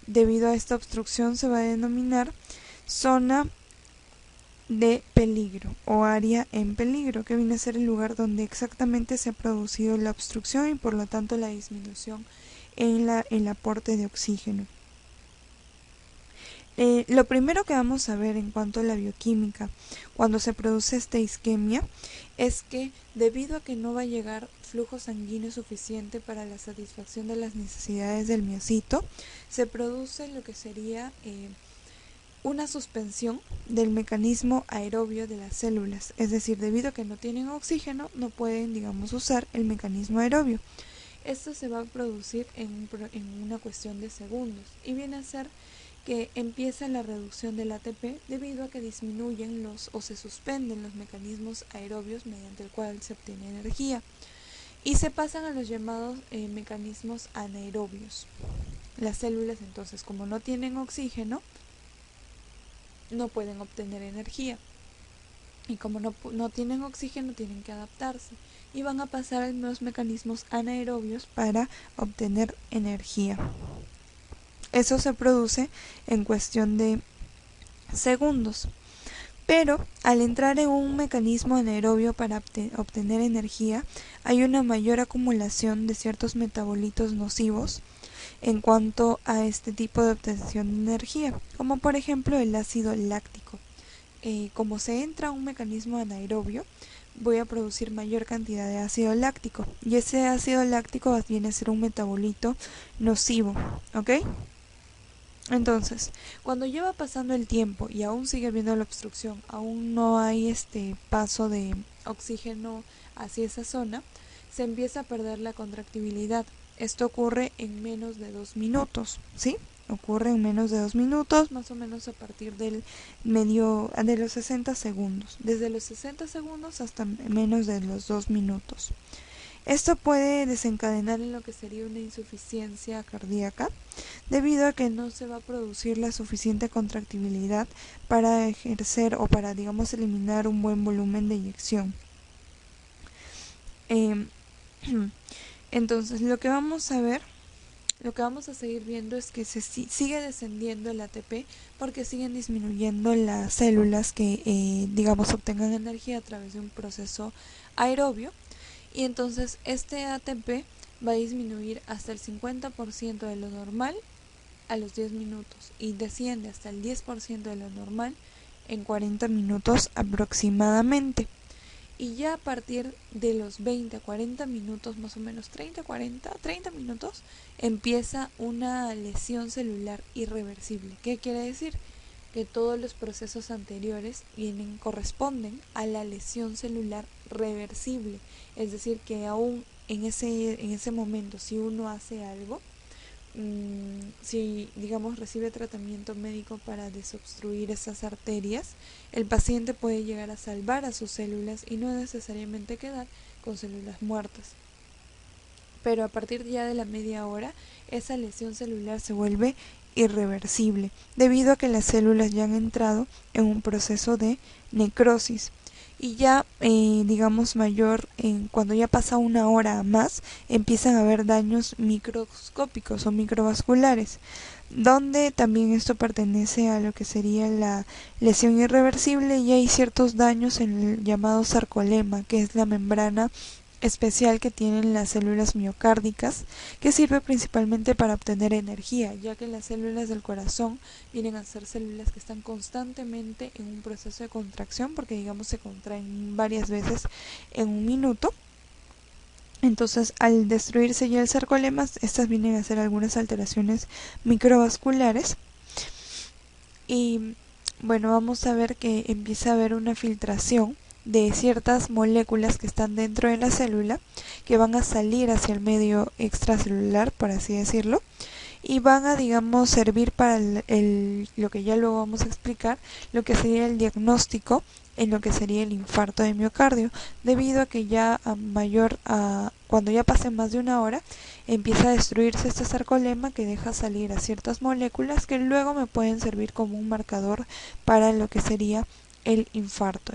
debido a esta obstrucción se va a denominar zona de peligro o área en peligro, que viene a ser el lugar donde exactamente se ha producido la obstrucción y por lo tanto la disminución en el aporte de oxígeno. Lo primero que vamos a ver en cuanto a la bioquímica cuando se produce esta isquemia es que, debido a que no va a llegar flujo sanguíneo suficiente para la satisfacción de las necesidades del miocito, se produce lo que sería una suspensión del mecanismo aerobio de las células, es decir, debido a que no tienen oxígeno, no pueden, digamos, usar el mecanismo aerobio. Esto se va a producir en una cuestión de segundos y viene a ser que empieza la reducción del ATP debido a que disminuyen o se suspenden los mecanismos aerobios mediante el cual se obtiene energía y se pasan a los llamados mecanismos anaerobios. Las células, entonces, como no tienen oxígeno, no pueden obtener energía, y como no tienen oxígeno, tienen que adaptarse y van a pasar a los mecanismos anaerobios para obtener energía. Eso se produce en cuestión de segundos, pero al entrar en un mecanismo anaerobio para obtener energía, hay una mayor acumulación de ciertos metabolitos nocivos en cuanto a este tipo de obtención de energía, como por ejemplo el ácido láctico. Como se entra a un mecanismo anaerobio, voy a producir mayor cantidad de ácido láctico, y ese ácido láctico viene a ser un metabolito nocivo, ¿ok? Entonces, cuando lleva pasando el tiempo y aún sigue habiendo la obstrucción, aún no hay este paso de oxígeno hacia esa zona, se empieza a perder la contractibilidad. Esto ocurre en menos de 2 minutos, ¿sí? Ocurre en menos de 2 minutos, más o menos a partir de los 60 segundos. Desde los 60 segundos hasta menos de los 2 minutos. Esto puede desencadenar en lo que sería una insuficiencia cardíaca, debido a que no se va a producir la suficiente contractibilidad para ejercer o para, digamos, eliminar un buen volumen de eyección. Entonces, lo que vamos a seguir viendo es que se sigue descendiendo el ATP porque siguen disminuyendo las células que, digamos, obtengan energía a través de un proceso aerobio. Y entonces este ATP va a disminuir hasta el 50% de lo normal a los 10 minutos y desciende hasta el 10% de lo normal en 40 minutos aproximadamente. Y ya a partir de los 20 a 40 minutos, más o menos 30 minutos, empieza una lesión celular irreversible. ¿Qué quiere decir? Que todos los procesos anteriores corresponden a la lesión celular reversible. Es decir, que aún en ese momento, si uno hace algo, si digamos recibe tratamiento médico para desobstruir esas arterias, el paciente puede llegar a salvar a sus células y no necesariamente quedar con células muertas. Pero a partir ya de la media hora, esa lesión celular se vuelve irreversible, debido a que las células ya han entrado en un proceso de necrosis. Y ya, digamos, cuando ya pasa una hora a más, empiezan a haber daños microscópicos o microvasculares, donde también esto pertenece a lo que sería la lesión irreversible, y hay ciertos daños en el llamado sarcolema, que es la membrana especial que tienen las células miocárdicas, que sirve principalmente para obtener energía, ya que las células del corazón vienen a ser células que están constantemente en un proceso de contracción, porque digamos se contraen varias veces en un minuto. Entonces, al destruirse ya el sarcolema, estas vienen a ser algunas alteraciones microvasculares. Y bueno, vamos a ver que empieza a haber una filtración de ciertas moléculas que están dentro de la célula, que van a salir hacia el medio extracelular, por así decirlo, y van a, digamos, servir para lo que ya luego vamos a explicar, lo que sería el diagnóstico en lo que sería el infarto de miocardio, debido a que ya cuando ya pase más de una hora, empieza a destruirse este sarcolema, que deja salir a ciertas moléculas que luego me pueden servir como un marcador para lo que sería el infarto.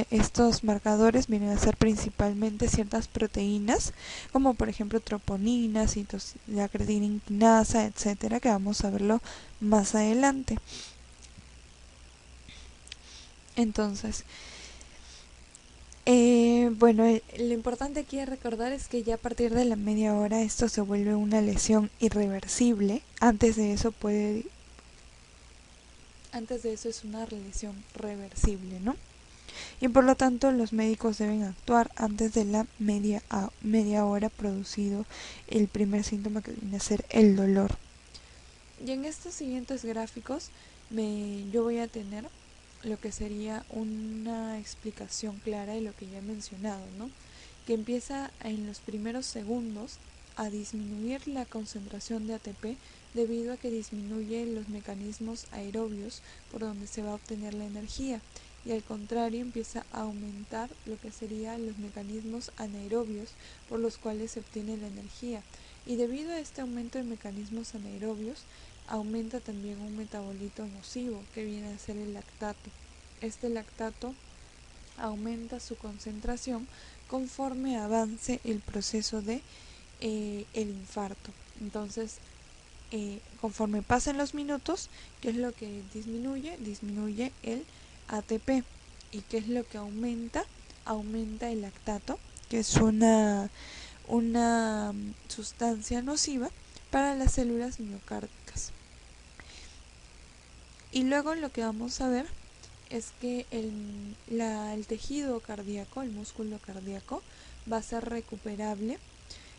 Estos marcadores vienen a ser principalmente ciertas proteínas, como por ejemplo troponina, la creatina quinasa, etcétera, que vamos a verlo más adelante. Entonces, bueno, lo importante aquí a recordar es que ya a partir de la media hora esto se vuelve una lesión irreversible. Antes de eso es una lesión reversible, ¿no? Y por lo tanto los médicos deben actuar antes de la media hora producido el primer síntoma, que viene a ser el dolor. Y en estos siguientes gráficos yo voy a tener lo que sería una explicación clara de lo que ya he mencionado, ¿no? Que empieza en los primeros segundos a disminuir la concentración de ATP, debido a que disminuyen los mecanismos aerobios por donde se va a obtener la energía, y al contrario empieza a aumentar lo que serían los mecanismos anaerobios por los cuales se obtiene la energía. Y debido a este aumento de mecanismos anaerobios, aumenta también un metabolito nocivo, que viene a ser el lactato. Este lactato aumenta su concentración conforme avance el proceso de el infarto. Entonces, conforme pasen los minutos, ¿qué es lo que disminuye? Disminuye el ATP. ¿Y qué es lo que aumenta? Aumenta el lactato, que es una sustancia nociva para las células miocárdicas. Y luego lo que vamos a ver es que el tejido cardíaco, el músculo cardíaco, va a ser recuperable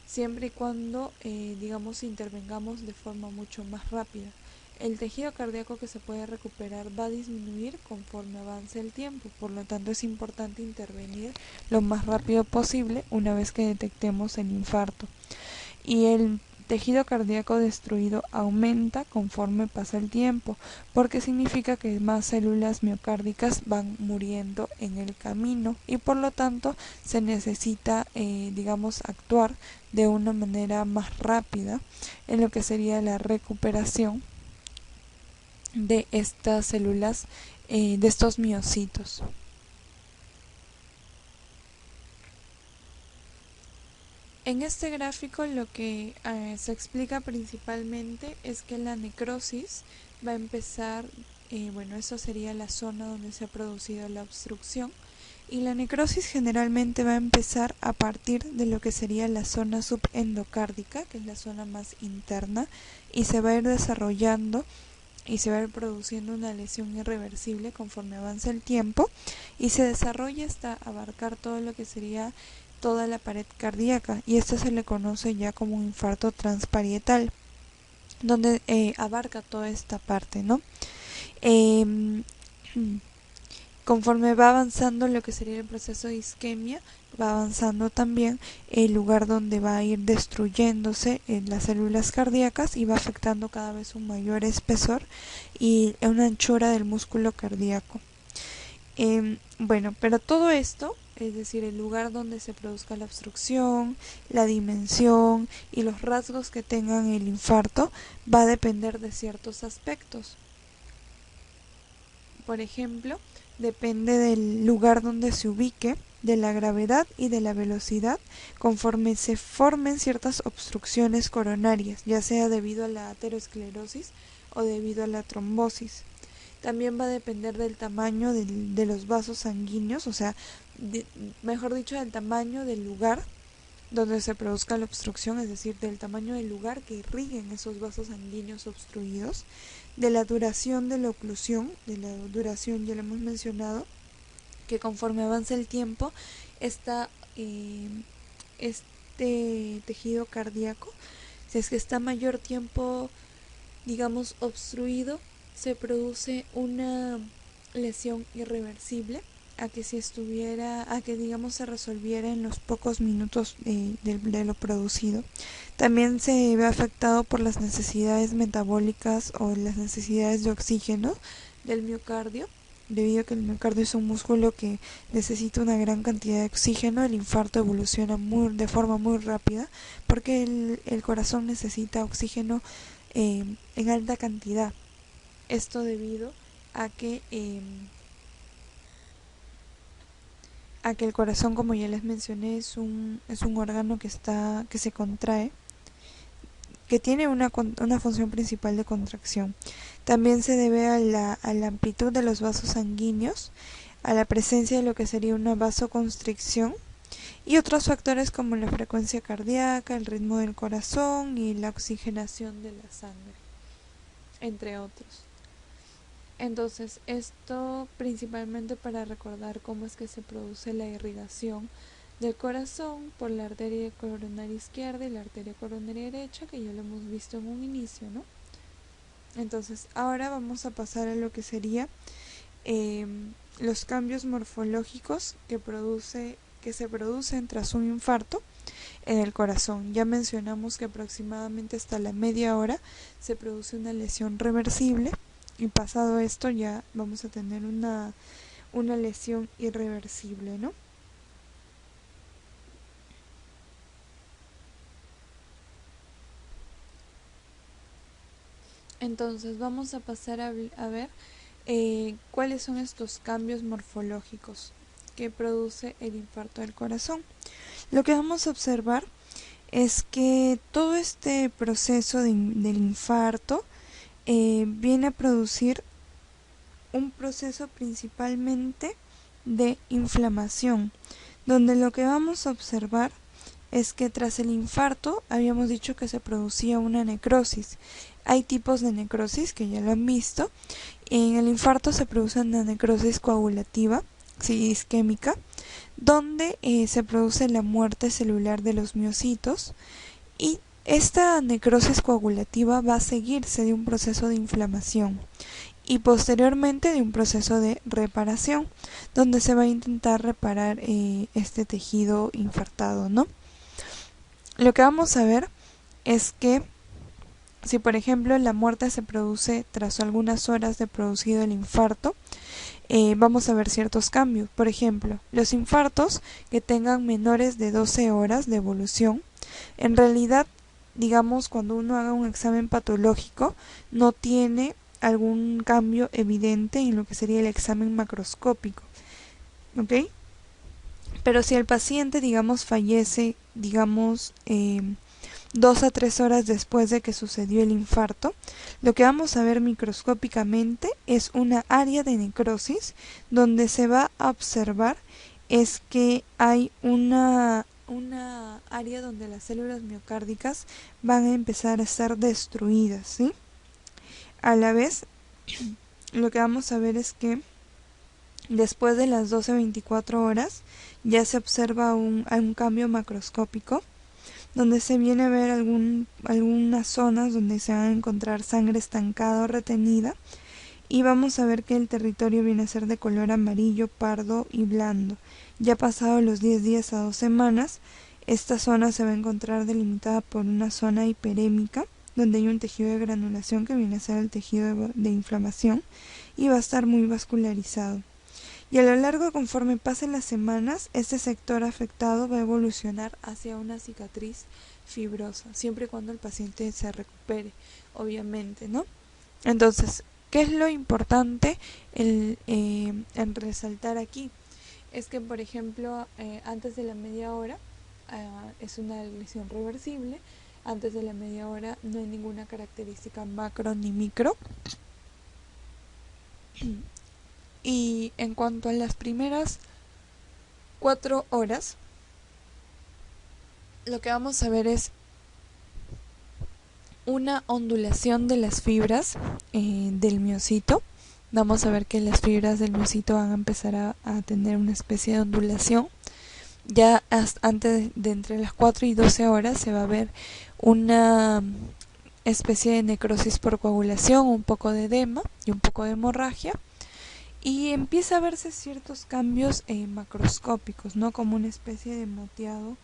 siempre y cuando, digamos, intervengamos de forma mucho más rápida. El tejido cardíaco que se puede recuperar va a disminuir conforme avance el tiempo, por lo tanto es importante intervenir lo más rápido posible una vez que detectemos el infarto. Y el tejido cardíaco destruido aumenta conforme pasa el tiempo, porque significa que más células miocárdicas van muriendo en el camino y por lo tanto se necesita, actuar de una manera más rápida en lo que sería la recuperación de estas células, de estos miocitos. En este gráfico lo que se explica principalmente es que la necrosis va a empezar, eso sería la zona donde se ha producido la obstrucción, y la necrosis generalmente va a empezar a partir de lo que sería la zona subendocárdica, que es la zona más interna, y se va a ir desarrollando y se va a ir produciendo una lesión irreversible conforme avanza el tiempo y se desarrolla hasta abarcar todo lo que sería toda la pared cardíaca, y esto se le conoce ya como un infarto transparietal, donde abarca toda esta parte, ¿no? Conforme va avanzando lo que sería el proceso de isquemia, va avanzando también el lugar donde va a ir destruyéndose las células cardíacas y va afectando cada vez un mayor espesor y una anchura del músculo cardíaco. Pero todo esto, es decir, el lugar donde se produzca la obstrucción, la dimensión y los rasgos que tengan el infarto, va a depender de ciertos aspectos. Por ejemplo, depende del lugar donde se ubique, de la gravedad y de la velocidad, conforme se formen ciertas obstrucciones coronarias, ya sea debido a la aterosclerosis o debido a la trombosis. También va a depender del tamaño de los vasos sanguíneos, o sea, mejor dicho, del tamaño del lugar donde se produzca la obstrucción, es decir, del tamaño del lugar que irriguen esos vasos sanguíneos obstruidos, de la duración de la oclusión, de la duración ya lo hemos mencionado, que conforme avanza el tiempo, este tejido cardíaco, si es que está mayor tiempo, obstruido, se produce una lesión irreversible a que si estuviera, a que se resolviera en los pocos minutos de lo producido. También se ve afectado por las necesidades metabólicas o las necesidades de oxígeno del miocardio, debido a que el miocardio es un músculo que necesita una gran cantidad de oxígeno. El infarto evoluciona de forma muy rápida porque el corazón necesita oxígeno en alta cantidad. Esto debido a que el corazón, como ya les mencioné, es un órgano que se contrae, que tiene una función principal de contracción. También se debe a la amplitud de los vasos sanguíneos, a la presencia de lo que sería una vasoconstricción y otros factores como la frecuencia cardíaca, el ritmo del corazón y la oxigenación de la sangre, entre otros. Entonces, esto principalmente para recordar cómo es que se produce la irrigación del corazón por la arteria coronaria izquierda y la arteria coronaria derecha, que ya lo hemos visto en un inicio, ¿no? Entonces, ahora vamos a pasar a lo que sería los cambios morfológicos que se producen tras un infarto en el corazón. Ya mencionamos que aproximadamente hasta la media hora se produce una lesión reversible, y pasado esto ya vamos a tener una lesión irreversible, ¿no? Entonces vamos a pasar a ver cuáles son estos cambios morfológicos que produce el infarto del corazón. Lo que vamos a observar es que todo este proceso del infarto viene a producir un proceso principalmente de inflamación, donde lo que vamos a observar es que tras el infarto habíamos dicho que se producía una necrosis. Hay tipos de necrosis que ya lo han visto. En el infarto se produce una necrosis coagulativa, isquémica, donde se produce la muerte celular de los miocitos, y esta necrosis coagulativa va a seguirse de un proceso de inflamación y posteriormente de un proceso de reparación, donde se va a intentar reparar este tejido infartado, ¿no? Lo que vamos a ver es que si por ejemplo la muerte se produce tras algunas horas de producido el infarto, vamos a ver ciertos cambios. Por ejemplo, los infartos que tengan menores de 12 horas de evolución, en realidad, digamos, cuando uno haga un examen patológico, no tiene algún cambio evidente en lo que sería el examen macroscópico, ¿ok? Pero si el paciente, digamos, fallece, digamos, 2 a 3 horas después de que sucedió el infarto, lo que vamos a ver microscópicamente es una área de necrosis donde se va a observar es que hay una área donde las células miocárdicas van a empezar a ser destruidas, ¿sí? A la vez, lo que vamos a ver es que después de las 12 a 24 horas ya se observa un cambio macroscópico donde se viene a ver algunas zonas donde se va a encontrar sangre estancada o retenida, y vamos a ver que el territorio viene a ser de color amarillo, pardo y blando. Ya pasado los 10 días a 2 semanas, esta zona se va a encontrar delimitada por una zona hiperémica, donde hay un tejido de granulación que viene a ser el tejido de inflamación, y va a estar muy vascularizado. Y a lo largo, conforme pasen las semanas, este sector afectado va a evolucionar hacia una cicatriz fibrosa, siempre y cuando el paciente se recupere, obviamente, ¿no? Entonces, ¿qué es lo importante en resaltar aquí? Es que, por ejemplo, antes de la media hora es una lesión reversible. Antes de la media hora no hay ninguna característica macro ni micro. Y en cuanto a las primeras 4 horas, lo que vamos a ver es una ondulación de las fibras del miocito. Vamos a ver que las fibras del miocito van a empezar a tener una especie de ondulación. Ya antes de entre las 4 y 12 horas se va a ver una especie de necrosis por coagulación, un poco de edema y un poco de hemorragia. Y empieza a verse ciertos cambios macroscópicos, ¿no? Como una especie de moteado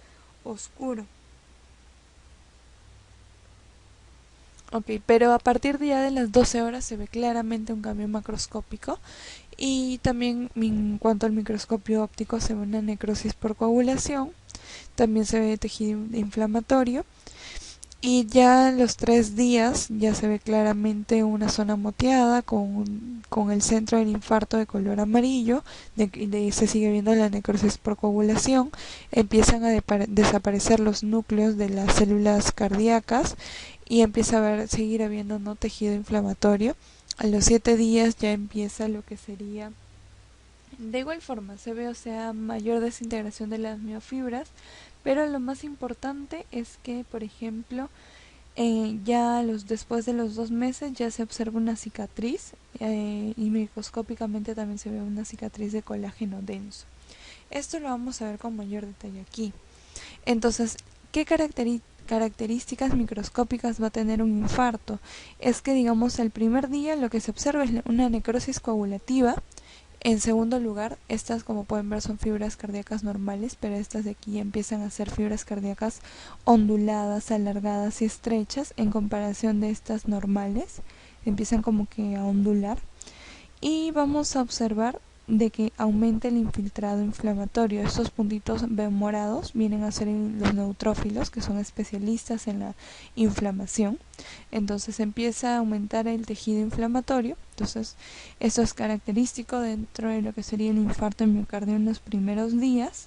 oscuro. Ok, pero a partir de ya de las 12 horas se ve claramente un cambio macroscópico, y también en cuanto al microscopio óptico se ve una necrosis por coagulación, también se ve tejido inflamatorio, y ya a los 3 días ya se ve claramente una zona moteada con el centro del infarto de color amarillo, se sigue viendo la necrosis por coagulación, empiezan a desaparecer los núcleos de las células cardíacas y empieza a seguir habiendo no tejido inflamatorio. A los 7 días ya empieza lo que sería, de igual forma, se ve, o sea, mayor desintegración de las miofibras, pero lo más importante es que, por ejemplo, después de los 2 meses ya se observa una cicatriz, y microscópicamente también se ve una cicatriz de colágeno denso. Esto lo vamos a ver con mayor detalle aquí. Entonces, ¿qué características microscópicas va a tener un infarto? Es que, digamos, el primer día lo que se observa es una necrosis coagulativa. En segundo lugar, estas, como pueden ver, son fibras cardíacas normales, pero estas de aquí empiezan a ser fibras cardíacas onduladas, alargadas y estrechas en comparación de estas normales. Empiezan como que a ondular. Y vamos a observar de que aumenta el infiltrado inflamatorio. Estos puntitos morados vienen a ser los neutrófilos, que son especialistas en la inflamación. Entonces empieza a aumentar el tejido inflamatorio. Entonces esto es característico dentro de lo que sería un infarto de miocardio en los primeros días.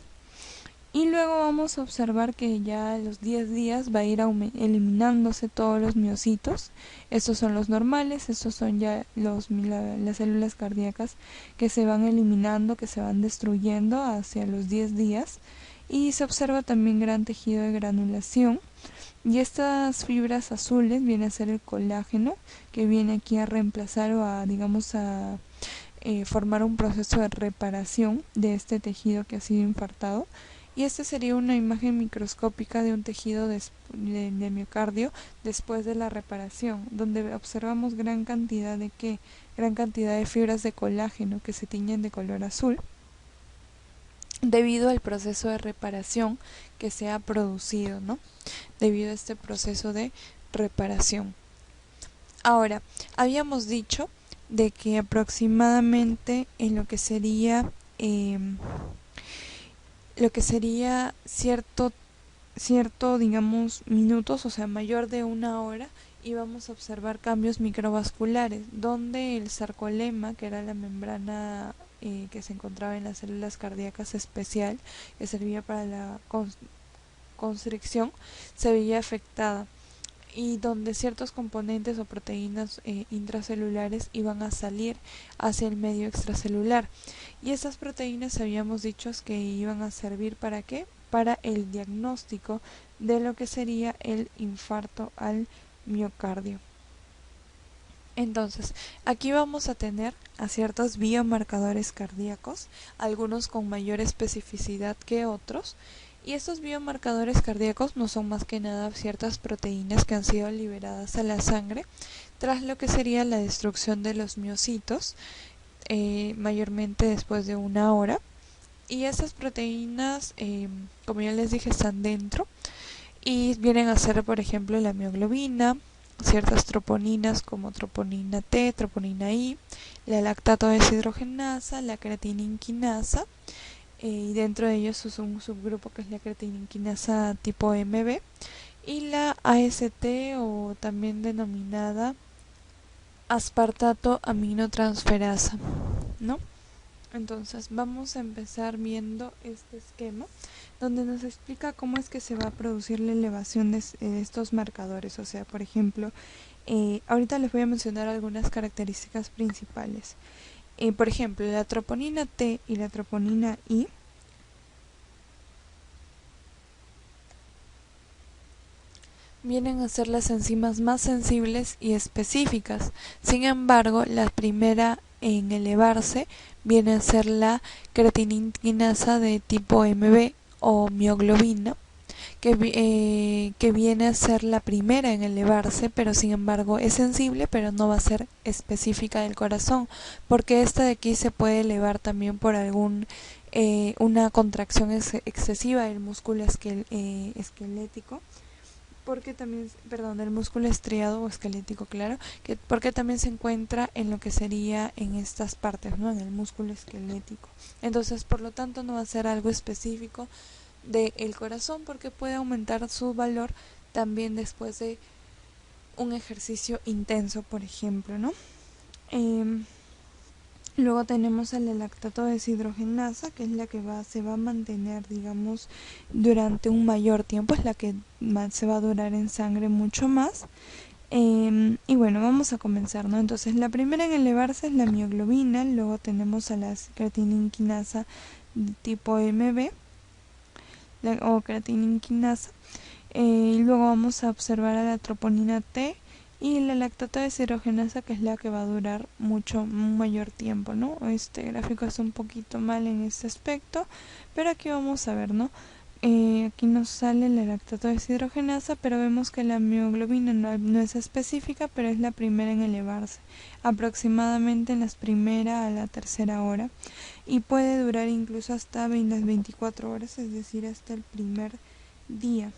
Y luego vamos a observar que ya a los 10 días va a ir eliminándose todos los miocitos. Estos son los normales, estos son ya las células cardíacas que se van eliminando, que se van destruyendo hacia los 10 días. Y se observa también gran tejido de granulación. Y estas fibras azules viene a ser el colágeno, que viene aquí a reemplazar o a, digamos, a formar un proceso de reparación de este tejido que ha sido infartado. Y esta sería una imagen microscópica de un tejido de miocardio después de la reparación, donde observamos gran cantidad de fibras de colágeno que se tiñen de color azul. debido al proceso de reparación que se ha producido, ¿no? Debido a este proceso de reparación. Ahora, habíamos dicho de que aproximadamente en lo que sería cierto, digamos, minutos, o sea, mayor de una hora, íbamos a observar cambios microvasculares, donde el sarcolema, que era la membrana que se encontraba en las células cardíacas especial, que servía para la constricción, se veía afectada y donde ciertos componentes o proteínas intracelulares iban a salir hacia el medio extracelular. Y estas proteínas habíamos dicho que iban a servir ¿para qué? Para el diagnóstico de lo que sería el infarto al miocardio. Entonces, aquí vamos a tener a ciertos biomarcadores cardíacos, algunos con mayor especificidad que otros, y estos biomarcadores cardíacos no son más que nada ciertas proteínas que han sido liberadas a la sangre tras lo que sería la destrucción de los miocitos, mayormente después de una hora, y esas proteínas, como ya les dije, están dentro y vienen a ser, por ejemplo, la mioglobina, ciertas troponinas como troponina T, troponina I, la lactato deshidrogenasa, la creatininquinasa, y dentro de ellos es un subgrupo que es la creatininquinasa tipo MB, y la AST, o también denominada aspartato aminotransferasa, ¿no? Entonces vamos a empezar viendo este esquema donde nos explica cómo es que se va a producir la elevación de estos marcadores. O sea, por ejemplo, ahorita les voy a mencionar algunas características principales. Por ejemplo, la troponina T y la troponina I vienen a ser las enzimas más sensibles y específicas. Sin embargo, la primera en elevarse viene a ser la creatininquinasa de tipo MB o mioglobina, que viene a ser la primera en elevarse, pero sin embargo es sensible, pero no va a ser específica del corazón, porque esta de aquí se puede elevar también por una contracción excesiva del músculo esquelético, porque también, perdón, del músculo estriado o esquelético, claro, porque también se encuentra en lo que sería en estas partes, ¿no? En el músculo esquelético. Entonces, por lo tanto, no va a ser algo específico del corazón, porque puede aumentar su valor también después de un ejercicio intenso, por ejemplo, ¿no? Luego tenemos el lactato deshidrogenasa, que es la que se va a mantener, digamos, durante un mayor tiempo, es la que se va a durar en sangre mucho más. Y bueno, vamos a comenzar, ¿no? Entonces, la primera en elevarse es la mioglobina, luego tenemos a la creatininquinasa tipo MB, o creatininquinasa, y luego vamos a observar a la troponina T y la lactato deshidrogenasa, que es la que va a durar un mayor tiempo, ¿no? Este gráfico está un poquito mal en este aspecto, pero aquí vamos a ver, ¿no? Aquí nos sale la lactato deshidrogenasa, pero vemos que la mioglobina no es específica, pero es la primera en elevarse, aproximadamente en las primera a la tercera hora, y puede durar incluso hasta las 24 horas, es decir, hasta el primer día.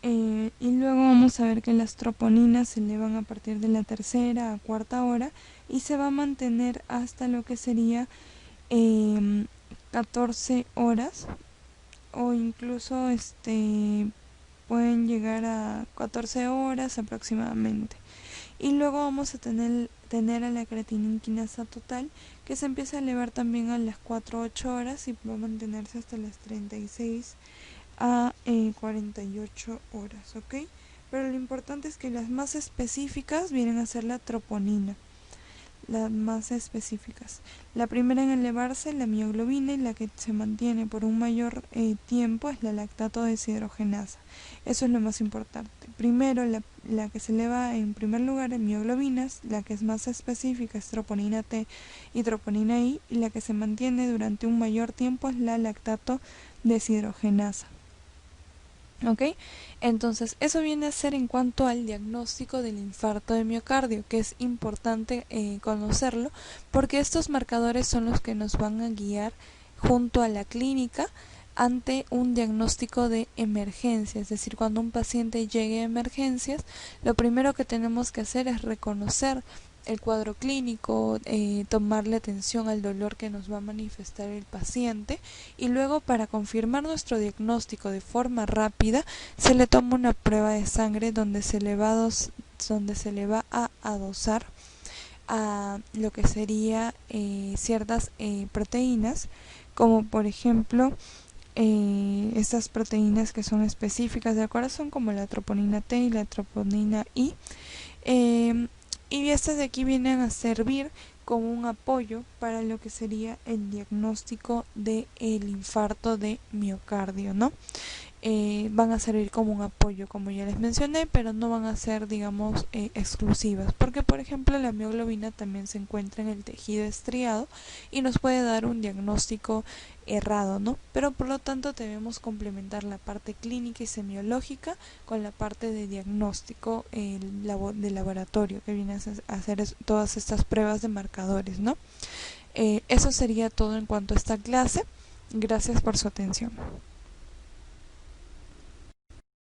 Y luego vamos a ver que las troponinas se elevan a partir de la tercera a cuarta hora y se va a mantener hasta lo que sería 14 horas, o incluso pueden llegar a 14 horas aproximadamente. Y luego vamos a tener a la creatininquinasa total, que se empieza a elevar también a las 4-8 horas y va a mantenerse hasta las 36 a 48 horas, ¿ok? Pero lo importante es que las más específicas vienen a ser la troponina, las más específicas. La primera en elevarse, la mioglobina, y la que se mantiene por un mayor tiempo es la lactato deshidrogenasa. Eso es lo más importante. Primero, la que se eleva en primer lugar en mioglobinas, la que es más específica es troponina T y troponina I, y la que se mantiene durante un mayor tiempo es la lactato deshidrogenasa. ¿Ok? Entonces, eso viene a ser en cuanto al diagnóstico del infarto de miocardio, que es importante conocerlo, porque estos marcadores son los que nos van a guiar junto a la clínica ante un diagnóstico de emergencia. Es decir, cuando un paciente llegue a emergencias, lo primero que tenemos que hacer es reconocer el cuadro clínico, tomarle atención al dolor que nos va a manifestar el paciente, y luego, para confirmar nuestro diagnóstico de forma rápida, se le toma una prueba de sangre donde se le va a adosar a lo que sería ciertas proteínas, como por ejemplo estas proteínas que son específicas del corazón, como la troponina T y la troponina I, y estas de aquí vienen a servir como un apoyo para lo que sería el diagnóstico del infarto de miocardio, ¿no? Van a servir como un apoyo, como ya les mencioné, pero no van a ser, digamos, exclusivas, porque por ejemplo la mioglobina también se encuentra en el tejido estriado y nos puede dar un diagnóstico errado, ¿no? Pero por lo tanto debemos complementar la parte clínica y semiológica con la parte de diagnóstico de laboratorio, que viene a hacer todas estas pruebas de marcadores, ¿no? Eso sería todo en cuanto a esta clase. Gracias por su atención.